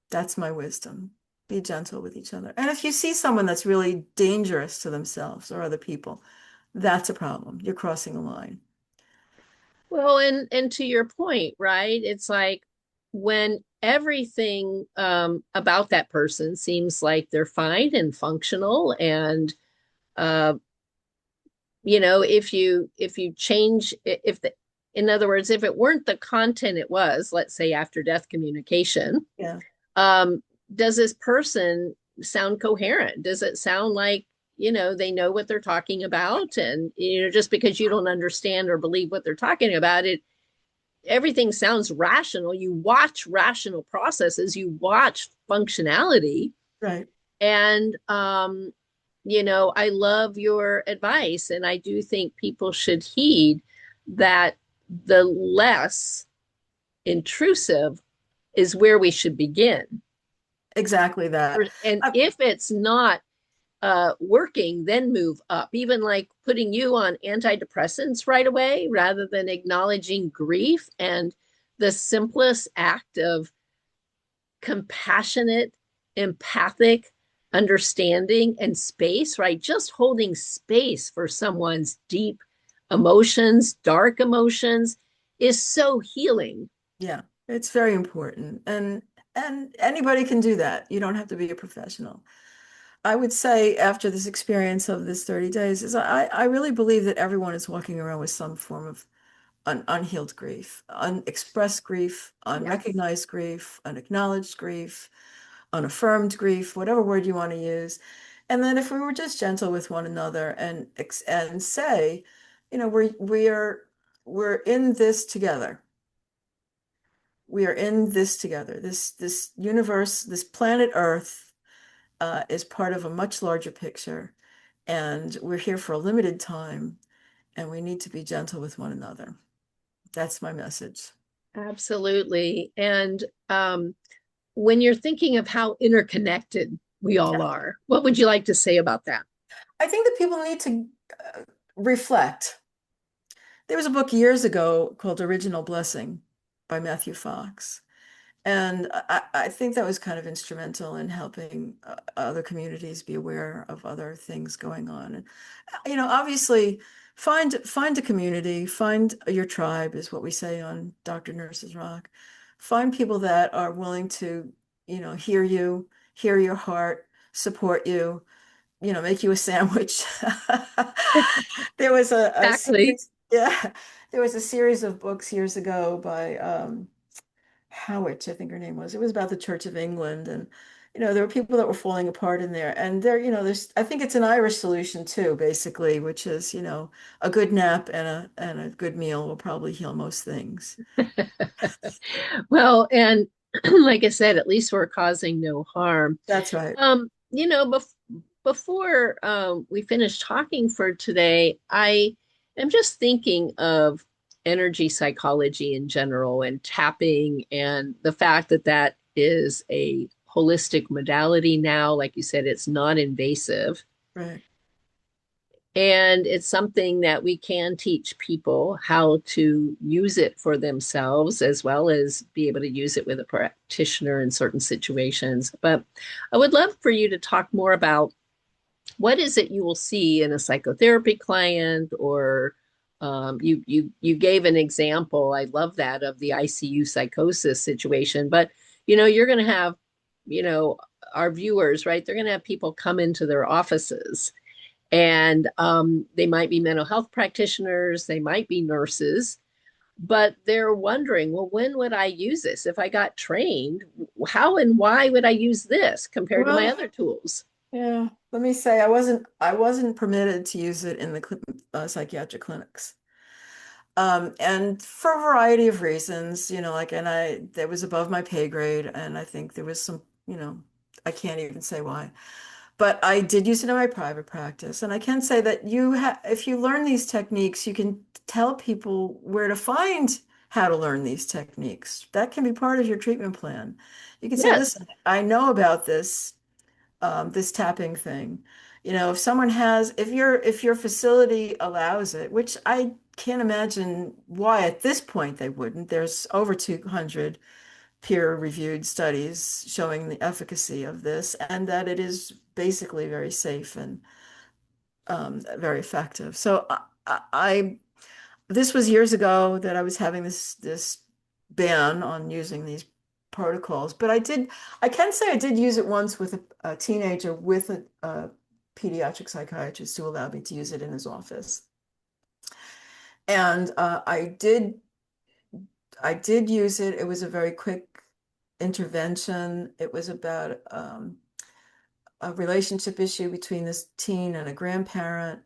That's my wisdom. Be gentle with each other. And if you see someone that's really dangerous to themselves or other people, that's a problem. You're crossing a line. Well, and to your point, right? It's like when everything about that person seems like they're fine and functional, and uh, if you change, if the in other words, if it weren't the content it was, let's say after death communication, Yeah, um, does this person sound coherent? Does it sound like, they know what they're talking about? And, just because you don't understand or believe what they're talking about, everything sounds rational. You watch rational processes, you watch functionality. right. And, I love your advice. And I do think people should heed that the less intrusive is where we should begin. Exactly that. And I, if it's not working, then move up. Even like putting you on antidepressants right away rather than acknowledging grief and the simplest act of compassionate, empathic understanding and space, right? Just holding space for someone's deep emotions, dark emotions is so healing. yeah, it's very important. And anybody can do that. You don't have to be a professional. I would say after this experience of this 30 days is I really believe that everyone is walking around with some form of unhealed grief, unexpressed grief, Yes. unrecognized grief, unacknowledged grief, unaffirmed grief, whatever word you want to use. And then if we were just gentle with one another and say, we're in this together. We are in this together. This universe, this planet Earth, is part of a much larger picture, and we're here for a limited time, and we need to be gentle with one another. That's my message. Absolutely. And when you're thinking of how interconnected we all Yeah. are, what would you like to say about that? I think that people need to reflect. There was a book years ago called Original Blessing by Matthew Fox. And I think that was kind of instrumental in helping other communities be aware of other things going on. And, obviously, find a community, find your tribe, is what we say on Dr. Nurses Rock. Find people that are willing to, hear you, hear your heart, support you, make you a sandwich. There was a Exactly. series, yeah, there was a series of books years ago by Howitt, I think her name was. It was about the Church of England, and there were people that were falling apart in there. And there's I think it's an Irish solution too, basically, which is a good nap and a good meal will probably heal most things. Well, and like I said, at least we're causing no harm. That's right. Um, before we finish talking for today, I am just thinking of energy psychology in general and tapping and the fact that that is a holistic modality now. Like you said, it's non invasive. Right. And it's something that we can teach people how to use it for themselves, as well as be able to use it with a practitioner in certain situations. But I would love for you to talk more about what is it you will see in a psychotherapy client, or you gave an example. I love that, of the ICU psychosis situation. But you're going to have you know our viewers, right? They're going to have people come into their offices, and they might be mental health practitioners, they might be nurses, but they're wondering, well, when would I use this? If I got trained, how and why would I use this compared to my Well, other tools? yeah, let me say I wasn't permitted to use it in the psychiatric clinics. And for a variety of reasons, like, and that was above my pay grade, and I think there was some, I can't even say why. But I did use it in my private practice, and I can say that if you learn these techniques, you can tell people where to find how to learn these techniques. That can be part of your treatment plan. You can say, Yes. listen, I know about this tapping thing. If someone has, if your facility allows it, which I can't imagine why at this point they wouldn't. There's over 200 peer-reviewed studies showing the efficacy of this, and that it is basically very safe and very effective. So this was years ago that I was having this ban on using these protocols, but I can say I did use it once with a teenager with a pediatric psychiatrist who allowed me to use it in his office. And I did use it. It was a very quick intervention. It was about a relationship issue between this teen and a grandparent.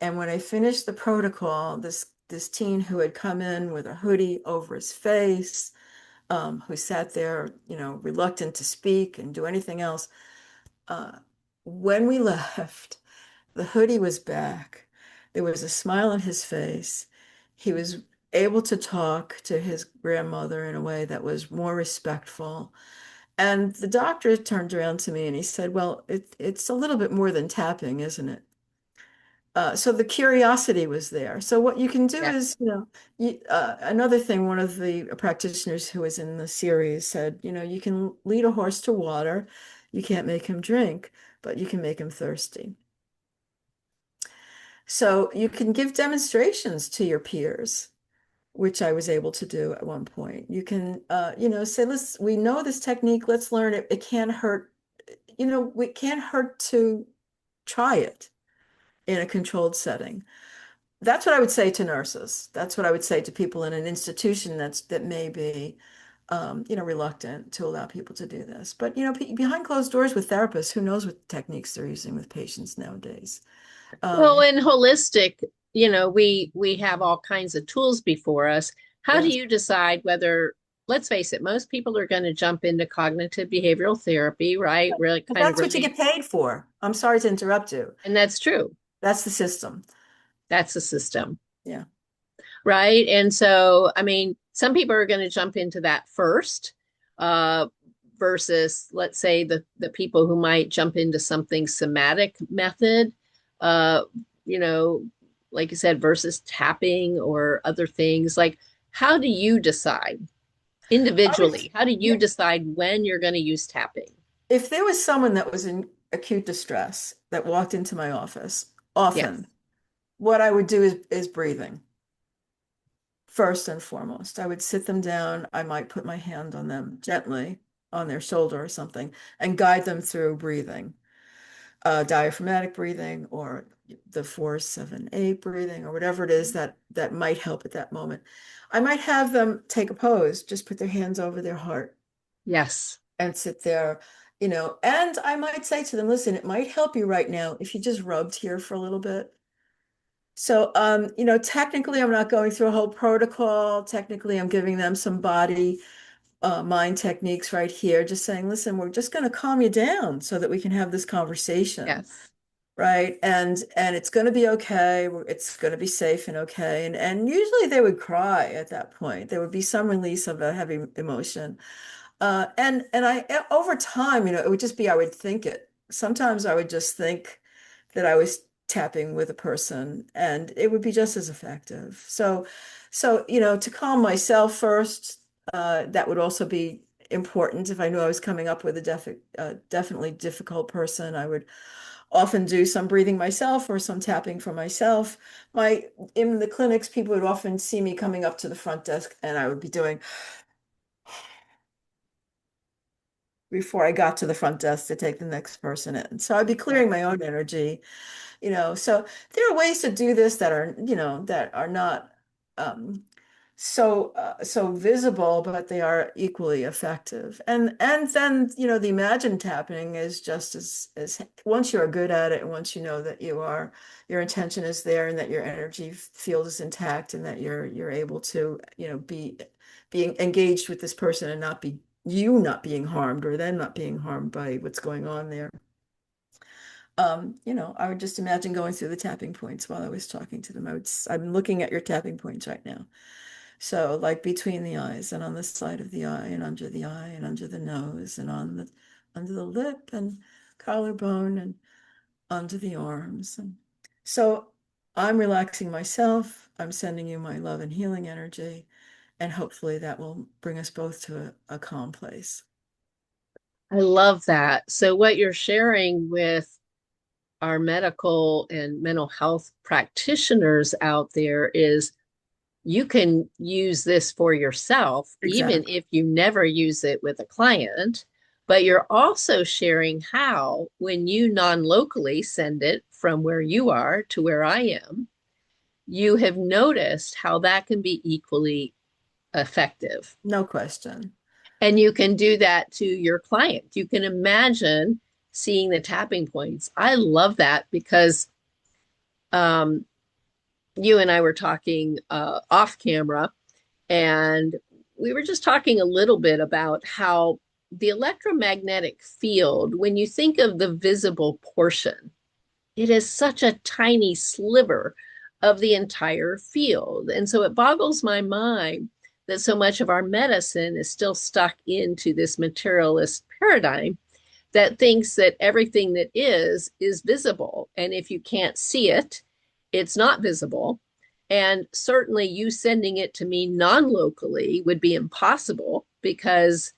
And when I finished the protocol, this teen who had come in with a hoodie over his face, who sat there, reluctant to speak and do anything else. Uh, when we left, the hoodie was back. There was a smile on his face. He was able to talk to his grandmother in a way that was more respectful. And the doctor turned around to me and he said, well, it's a little bit more than tapping, isn't it? So the curiosity was there. So what you can do Yeah. is, another thing, one of the practitioners who was in the series said, you can lead a horse to water. You can't make him drink, but you can make him thirsty. So you can give demonstrations to your peers, which I was able to do at one point. You can, say, we know this technique, let's learn it. It can't hurt, it can't hurt to try it in a controlled setting. That's what I would say to nurses. That's what I would say to people in an institution that may be, reluctant to allow people to do this. But, behind closed doors with therapists, who knows what techniques they're using with patients nowadays. Well, Um, in holistic, we have all kinds of tools before us. How do yes, you decide whether, let's face it, most people are going to jump into cognitive behavioral therapy, right? Really but kind of that's what you get relate. paid for. I'm sorry to interrupt you. And that's true. That's the system. That's the system, Yeah. right? And so, I mean, some people are going to jump into that first, uh, versus, let's say, the people who might jump into something somatic method, uh, you know, like you said, versus tapping or other things. Like, how do you decide I was, individually? How do you yeah, decide when you're going to use tapping? if there was someone that was in acute distress that walked into my office, Yes. often what I would do is breathing. First and foremost, I would sit them down. I might put my hand on them gently on their shoulder or something and guide them through breathing, diaphragmatic breathing or the 4-7-8 breathing or whatever it is that might help at that moment. I might have them take a pose, just put their hands over their heart Yes. and sit there, and I might say to them, listen, it might help you right now if you just rubbed here for a little bit. So, technically, I'm not going through a whole protocol. Technically, I'm giving them some body, mind techniques right here, just saying, listen, we're just going to calm you down so that we can have this conversation, Yes. right? And it's going to be okay. It's going to be safe and okay. And usually they would cry at that point. There would be some release of a heavy emotion. And over time, it would just be I would think it. Sometimes I would just think that I was tapping with a person, and it would be just as effective. So, to calm myself first, that would also be important. If I knew I was coming up with a definitely difficult person, I would often do some breathing myself or some tapping for myself. In the clinics, people would often see me coming up to the front desk, and I would be doing before I got to the front desk to take the next person in. So I'd be clearing my own energy, so there are ways to do this that are not so visible, but they are equally effective. And then, the imagined tapping is just as once you're good at it, and once you know that your intention is there, and that your energy field is intact, and that you're able to, be being engaged with this person, and not being harmed, or them not being harmed by what's going on there. I would just imagine going through the tapping points while I was talking to them. I'm looking at your tapping points right now. So, like, between the eyes, and on the side of the eye, and under the eye, and under the nose, and under the lip, and collarbone, and under the arms. And so I'm relaxing myself. I'm sending you my love and healing energy, and hopefully that will bring us both to a calm place. I love that. So, what you're sharing with our medical and mental health practitioners out there is you can use this for yourself, even Exactly. if you never use it with a client. But you're also sharing how, when you non locally send it from where you are to where I am, you have noticed how that can be equally effective. No question. And you can do that to your client. You can imagine seeing the tapping points. I love that because um, you and I were talking off camera, and we were just talking a little bit about how the electromagnetic field, when you think of the visible portion, it is such a tiny sliver of the entire field. And so it boggles my mind that so much of our medicine is still stuck into this materialist paradigm that thinks that everything that is visible. And if you can't see it, it's not visible. And certainly you sending it to me non locally would be impossible because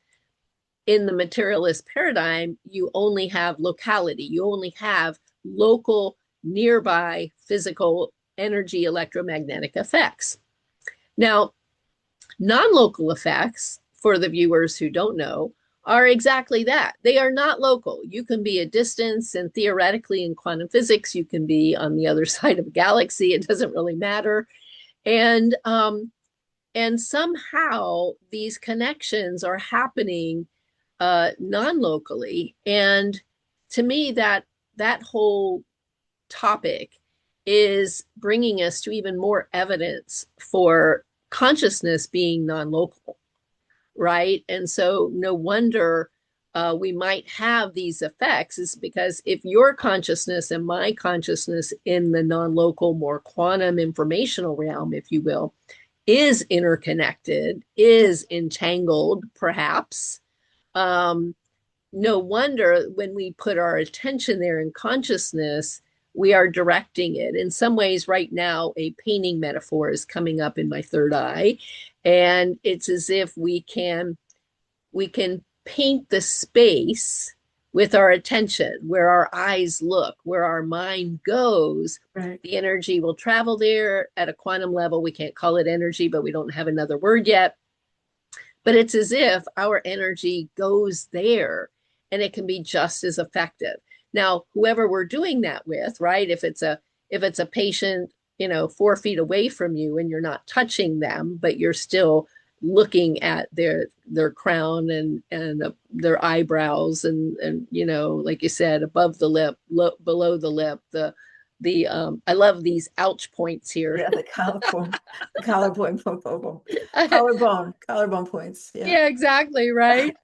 in the materialist paradigm, you only have locality, you only have local, nearby physical energy electromagnetic effects. Now, non local effects, for the viewers who don't know, are exactly that. They are not local. You can be a distance, and theoretically, in quantum physics, you can be on the other side of a galaxy. It doesn't really matter. And somehow these connections are happening non-locally. And to me, that whole topic is bringing us to even more evidence for consciousness being non-local, right? And so no wonder we might have these effects, is because if your consciousness and my consciousness in the non-local, more quantum informational realm, if you will, is interconnected, is entangled, perhaps. Um, no wonder when we put our attention there in consciousness, we are directing it. In some ways, right now, a painting metaphor is coming up in my third eye, and it's as if we can paint the space with our attention, where our eyes look, where our mind goes. Right. The energy will travel there at a quantum level. We can't call it energy, but we don't have another word yet. But it's as if our energy goes there, and it can be just as effective. Now, whoever we're doing that with, right? If it's a patient, 4 feet away from you, and you're not touching them, but you're still looking at their crown and their eyebrows, and like you said, above the lip, below the lip, the I love these ouch points here. Yeah, the collarbone points. Yeah. Yeah, exactly, right.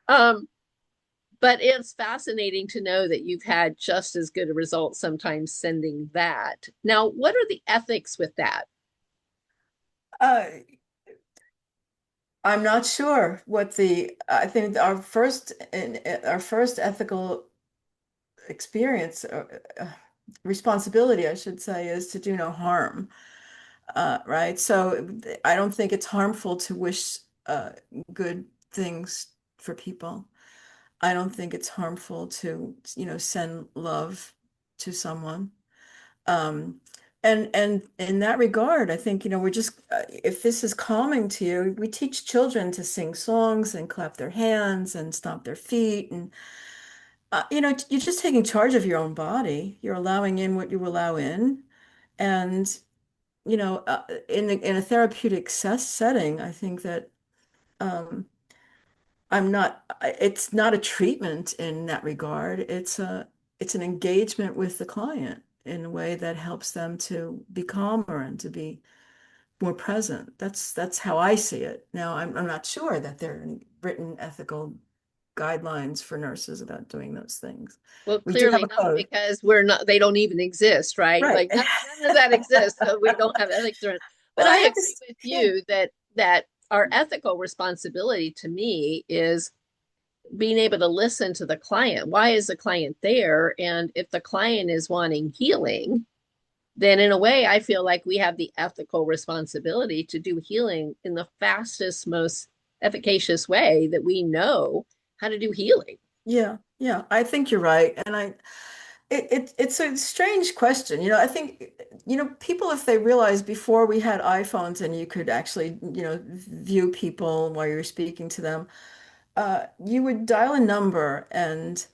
um but it's fascinating to know that you've had just as good a result sometimes sending that. Now, what are the ethics with that? Uh, I'm not sure I think our first ethical experience. responsibility, I should say, is to do no harm, right? So I don't think it's harmful to wish good things for people. I don't think it's harmful to, send love to someone. Um, and in that regard, I think, we're just, if this is calming to you, we teach children to sing songs and clap their hands and stomp their feet. And, you're just taking charge of your own body. You're allowing in what you allow in. And, in a therapeutic setting, I think that, um, it's not a treatment in that regard. It's an engagement with the client in a way that helps them to be calmer and to be more present. That's how I see it. Now, I'm not sure that there are any written ethical guidelines for nurses about doing those things. Well, We do have clearly a not, code. because we're not, they don't even exist, right? Right. Like none of that exists. So we don't have ethics around. But Well, I I have to, agree with yeah, you that our ethical responsibility to me is being able to listen to the client. Why is the client there? And if the client is wanting healing, then in a way, I feel like we have the ethical responsibility to do healing in the fastest, most efficacious way that we know how to do healing. yeah, I think you're right. And it's a strange question. I think, people, if they realize before we had iPhones and you could actually, view people while you're speaking to them, you would dial a number and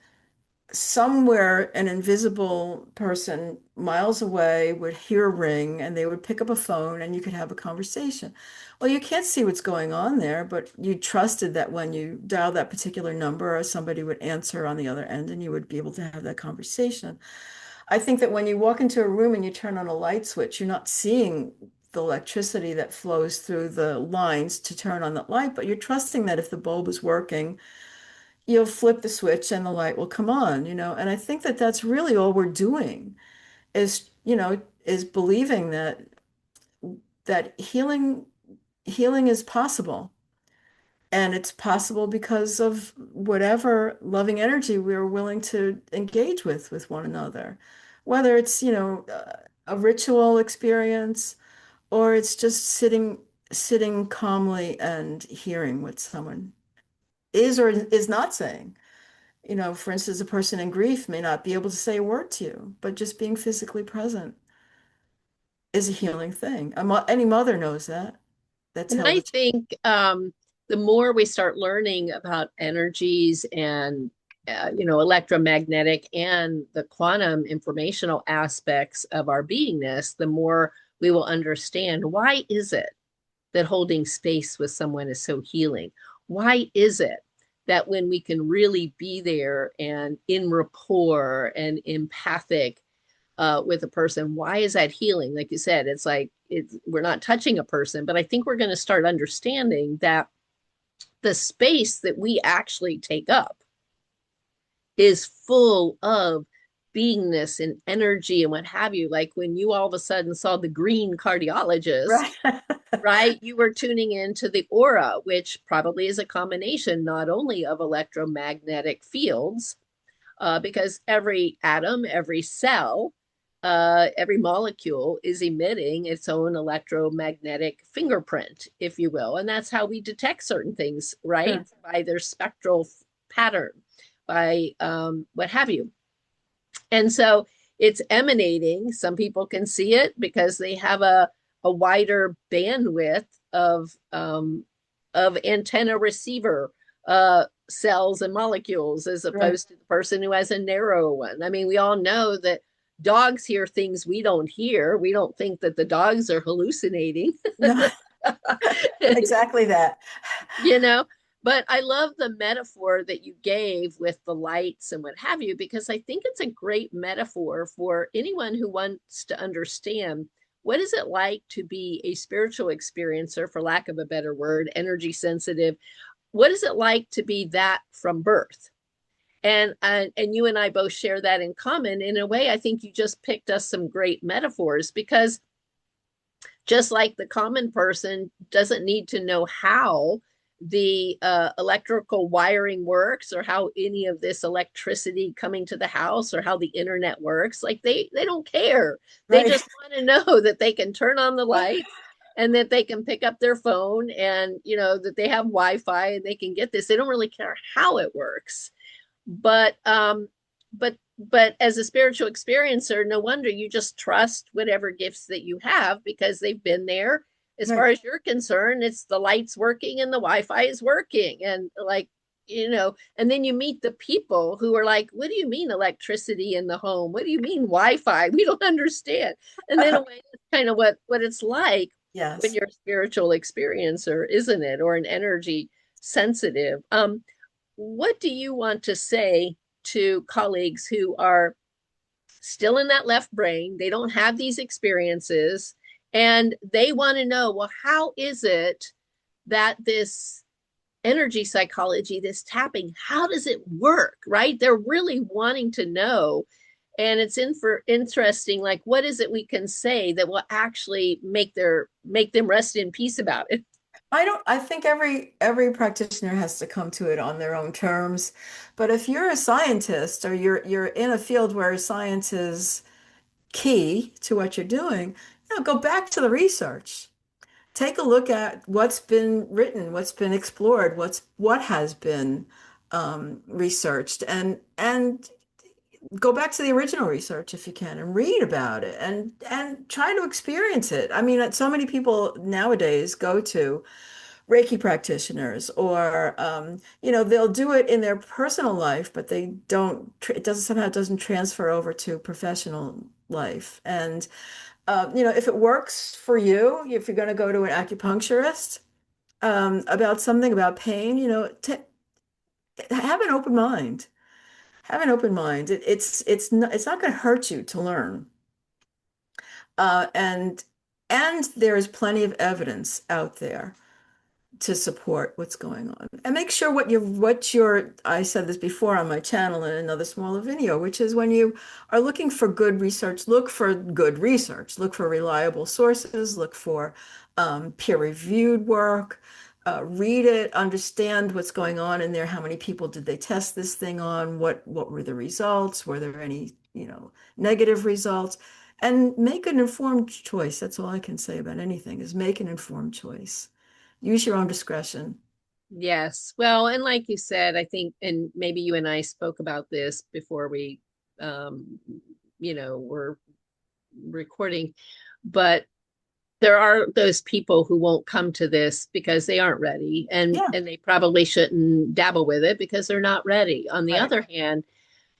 somewhere an invisible person miles away would hear a ring and they would pick up a phone and you could have a conversation. Well, you can't see what's going on there, but you trusted that when you dial that particular number, somebody would answer on the other end and you would be able to have that conversation. I think that when you walk into a room and you turn on a light switch, you're not seeing the electricity that flows through the lines to turn on that light, but you're trusting that if the bulb is working, you'll flip the switch and the light will come on, And I think that that's really all we're doing is believing that healing is possible. And it's possible because of whatever loving energy we're willing to engage with one another. Whether it's, a ritual experience or it's just sitting calmly and hearing what someone is or is not saying. For instance, a person in grief may not be able to say a word to you, but just being physically present is a healing thing. Any mother knows that. That's And held I a think the more we start learning about energies and electromagnetic and the quantum informational aspects of our beingness, the more we will understand why is it that holding space with someone is so healing? Why is it that when we can really be there and in rapport and empathic with a person, why is that healing? Like you said, it's like we're not touching a person, but I think we're going to start understanding that the space that we actually take up is full of beingness and energy and what have you. Like when you all of a sudden saw the green cardiologist, right. right? You were tuning into the aura, which probably is a combination not only of electromagnetic fields, because every atom, every cell, every molecule is emitting its own electromagnetic fingerprint, if you will. And that's how we detect certain things, right? Sure. By their spectral pattern, by what have you. And so it's emanating. Some people can see it because they have a wider bandwidth of antenna receiver cells and molecules as Right. opposed to the person who has a narrow one. I mean, we all know that dogs hear things we don't hear. We don't think that the dogs are hallucinating. No, exactly that. you know but I love the metaphor that you gave with the lights and what have you, because I think it's a great metaphor for anyone who wants to understand what is it like to be a spiritual experiencer, for lack of a better word, energy sensitive. What is it like to be that from birth? And you and I both share that in common. In a way, I think you just picked us some great metaphors, because just like the common person doesn't need to know how the electrical wiring works, or how any of this electricity coming to the house, or how the internet works. Like they don't care. They Right. just want to know that they can turn on the lights and that they can pick up their phone, and that they have Wi-Fi and they can get this. They don't really care how it works. But as a spiritual experiencer, no wonder you just trust whatever gifts that you have, because they've been there. As far Right. as you're concerned, it's the lights working and the Wi-Fi is working. And and then you meet the people who are like, what do you mean electricity in the home? What do you mean Wi-Fi? We don't understand. And then a way, it's kind of what it's like when Yes. you're a spiritual experiencer, isn't it? Or an energy sensitive. What do you want to say to colleagues who are still in that left brain? They don't have these experiences, and they want to know, well, how is it that this energy psychology, this tapping, how does it work? Right? They're really wanting to know. And it's interesting, like, what is it we can say that will actually make them rest in peace about it? I think every practitioner has to come to it on their own terms. But if you're a scientist or you're in a field where science is key to what you're doing, go back to the research. Take a look at what's been written, what's been explored, what has been researched, and go back to the original research if you can and read about it and try to experience it. I mean, so many people nowadays go to Reiki practitioners, or they'll do it in their personal life, but they don't. It doesn't transfer over to professional life. And if it works for you, if you're going to go to an acupuncturist about something about pain, have an open mind. Have an open mind. It's not going to hurt you to learn. And there is plenty of evidence out there to support what's going on. And make sure I said this before on my channel in another smaller video, which is when you are looking for good research, look for good research, look for reliable sources, look for peer-reviewed work, read it, understand what's going on in there, how many people did they test this thing on, what were the results, were there any, negative results, and make an informed choice. That's all I can say about anything, is make an informed choice. Use your own discretion. Yes. Well, and like you said, I think, and maybe you and I spoke about this before we, were recording, but there are those people who won't come to this because they aren't ready, and Yeah, they probably shouldn't dabble with it because they're not ready. On the right. other hand,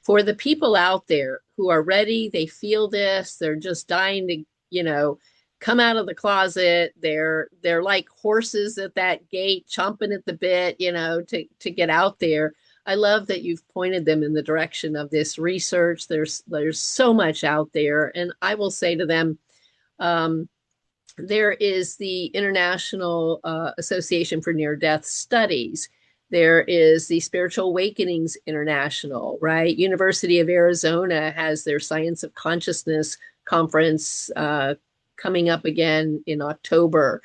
for the people out there who are ready, they feel this, they're just dying to, come out of the closet. They're like horses at that gate, chomping at the bit, to get out there. I love that you've pointed them in the direction of this research. There's so much out there, and I will say to them, um, there is the International Association for Near Death Studies. There is the Spiritual Awakenings International, right? University of Arizona has their Science of Consciousness conference coming up again in October.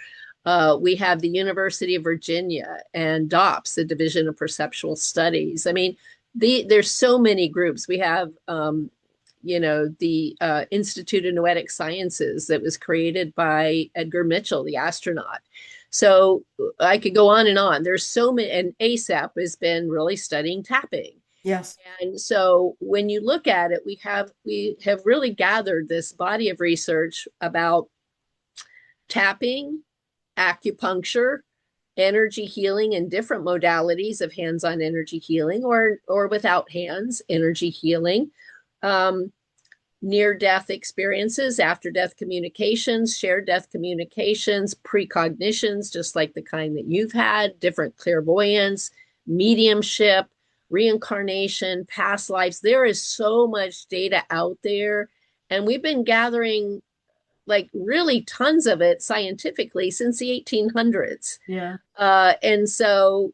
We have the University of Virginia and DOPS, the Division of Perceptual Studies. I mean, there's so many groups. We have the Institute of Noetic Sciences that was created by Edgar Mitchell, the astronaut. So I could go on and on. There's so many, and ASAP has been really studying tapping. Yes. And so when you look at it, we have really gathered this body of research about tapping, acupuncture, energy healing, and different modalities of hands-on energy healing, or without hands energy healing. Near-death experiences, after-death communications, shared-death communications, precognitions, just like the kind that you've had, different clairvoyance, mediumship, reincarnation, past lives. There is so much data out there, and we've been gathering like really tons of it scientifically since the 1800s. Yeah. And so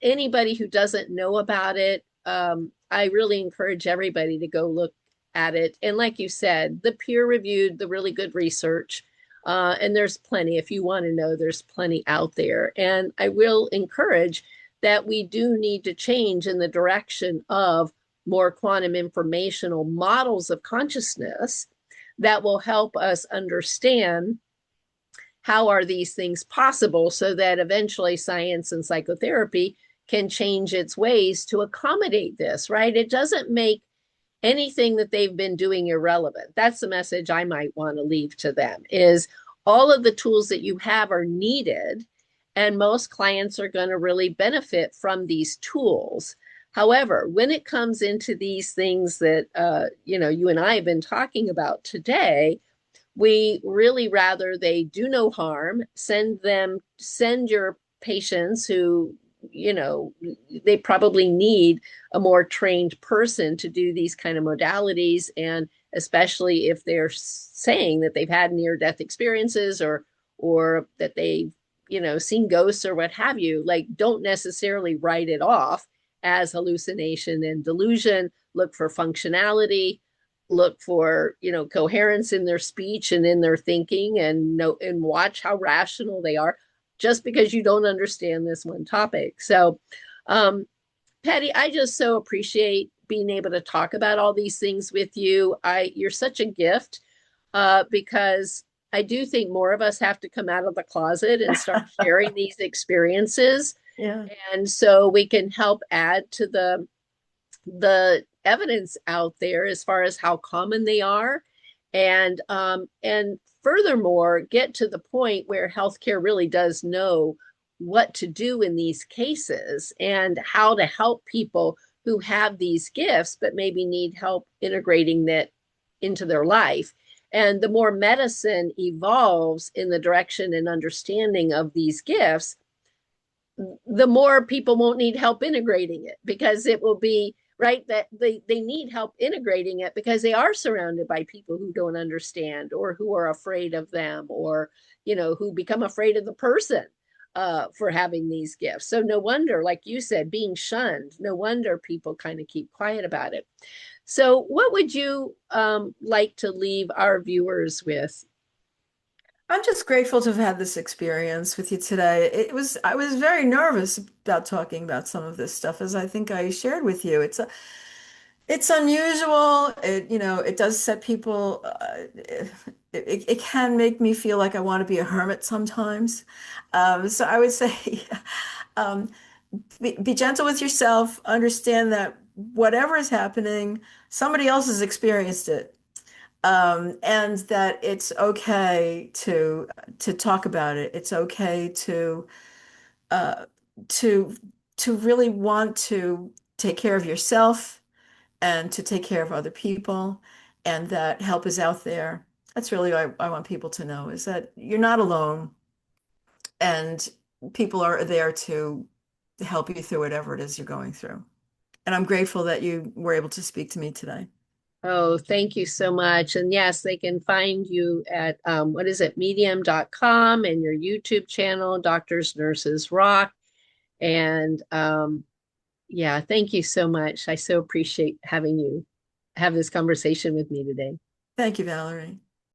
anybody who doesn't know about it, I really encourage everybody to go look at it. And like you said, the peer reviewed, the really good research. And there's plenty. If you want to know, there's plenty out there. And I will encourage that we do need to change in the direction of more quantum informational models of consciousness that will help us understand how are these things possible, so that eventually science and psychotherapy can change its ways to accommodate this, right? It doesn't make anything that they've been doing irrelevant. That's the message I might want to leave to them, is all of the tools that you have are needed, and most clients are going to really benefit from these tools. However, when it comes into these things that you and I have been talking about today, we really rather they do no harm. Send your patients who, they probably need a more trained person to do these kind of modalities. And especially if they're saying that they've had near-death experiences, or that they've, seen ghosts or what have you, like, don't necessarily write it off as hallucination and delusion. Look for functionality, look for, coherence in their speech and in their thinking, and watch how rational they are, just because you don't understand this one topic. So, Patty, I just so appreciate being able to talk about all these things with you. You're such a gift, because I do think more of us have to come out of the closet and start sharing these experiences. Yeah. And so we can help add to the evidence out there as far as how common they are, and furthermore get to the point where healthcare really does know what to do in these cases, and how to help people who have these gifts but maybe need help integrating that into their life. And the more medicine evolves in the direction and understanding of these gifts, the more people won't need help integrating it, because it will be right that they need help integrating it because they are surrounded by people who don't understand, or who are afraid of them, or who become afraid of the person for having these gifts. So no wonder, like you said, being shunned, no wonder people kind of keep quiet about it. So what would you like to leave our viewers with? I'm just grateful to have had this experience with you today. I was very nervous about talking about some of this stuff, as I think I shared with you. It's unusual. It does set people, it can make me feel like I want to be a hermit sometimes. So I would say, um, be gentle with yourself, understand that whatever is happening, somebody else has experienced it. And that it's okay to talk about it. It's okay uh, to to really want to take care of yourself and to take care of other people, and that help is out there. That's really what I want people to know, is that you're not alone, and people are there to help you through whatever it is you're going through. And I'm grateful that you were able to speak to me today. Oh, thank you so much. And yes, they can find you at what is it, medium.com, and your YouTube channel, Doctors Nurses Rock. And yeah, thank you so much. I so appreciate having you have this conversation with me today. Thank you, Valerie.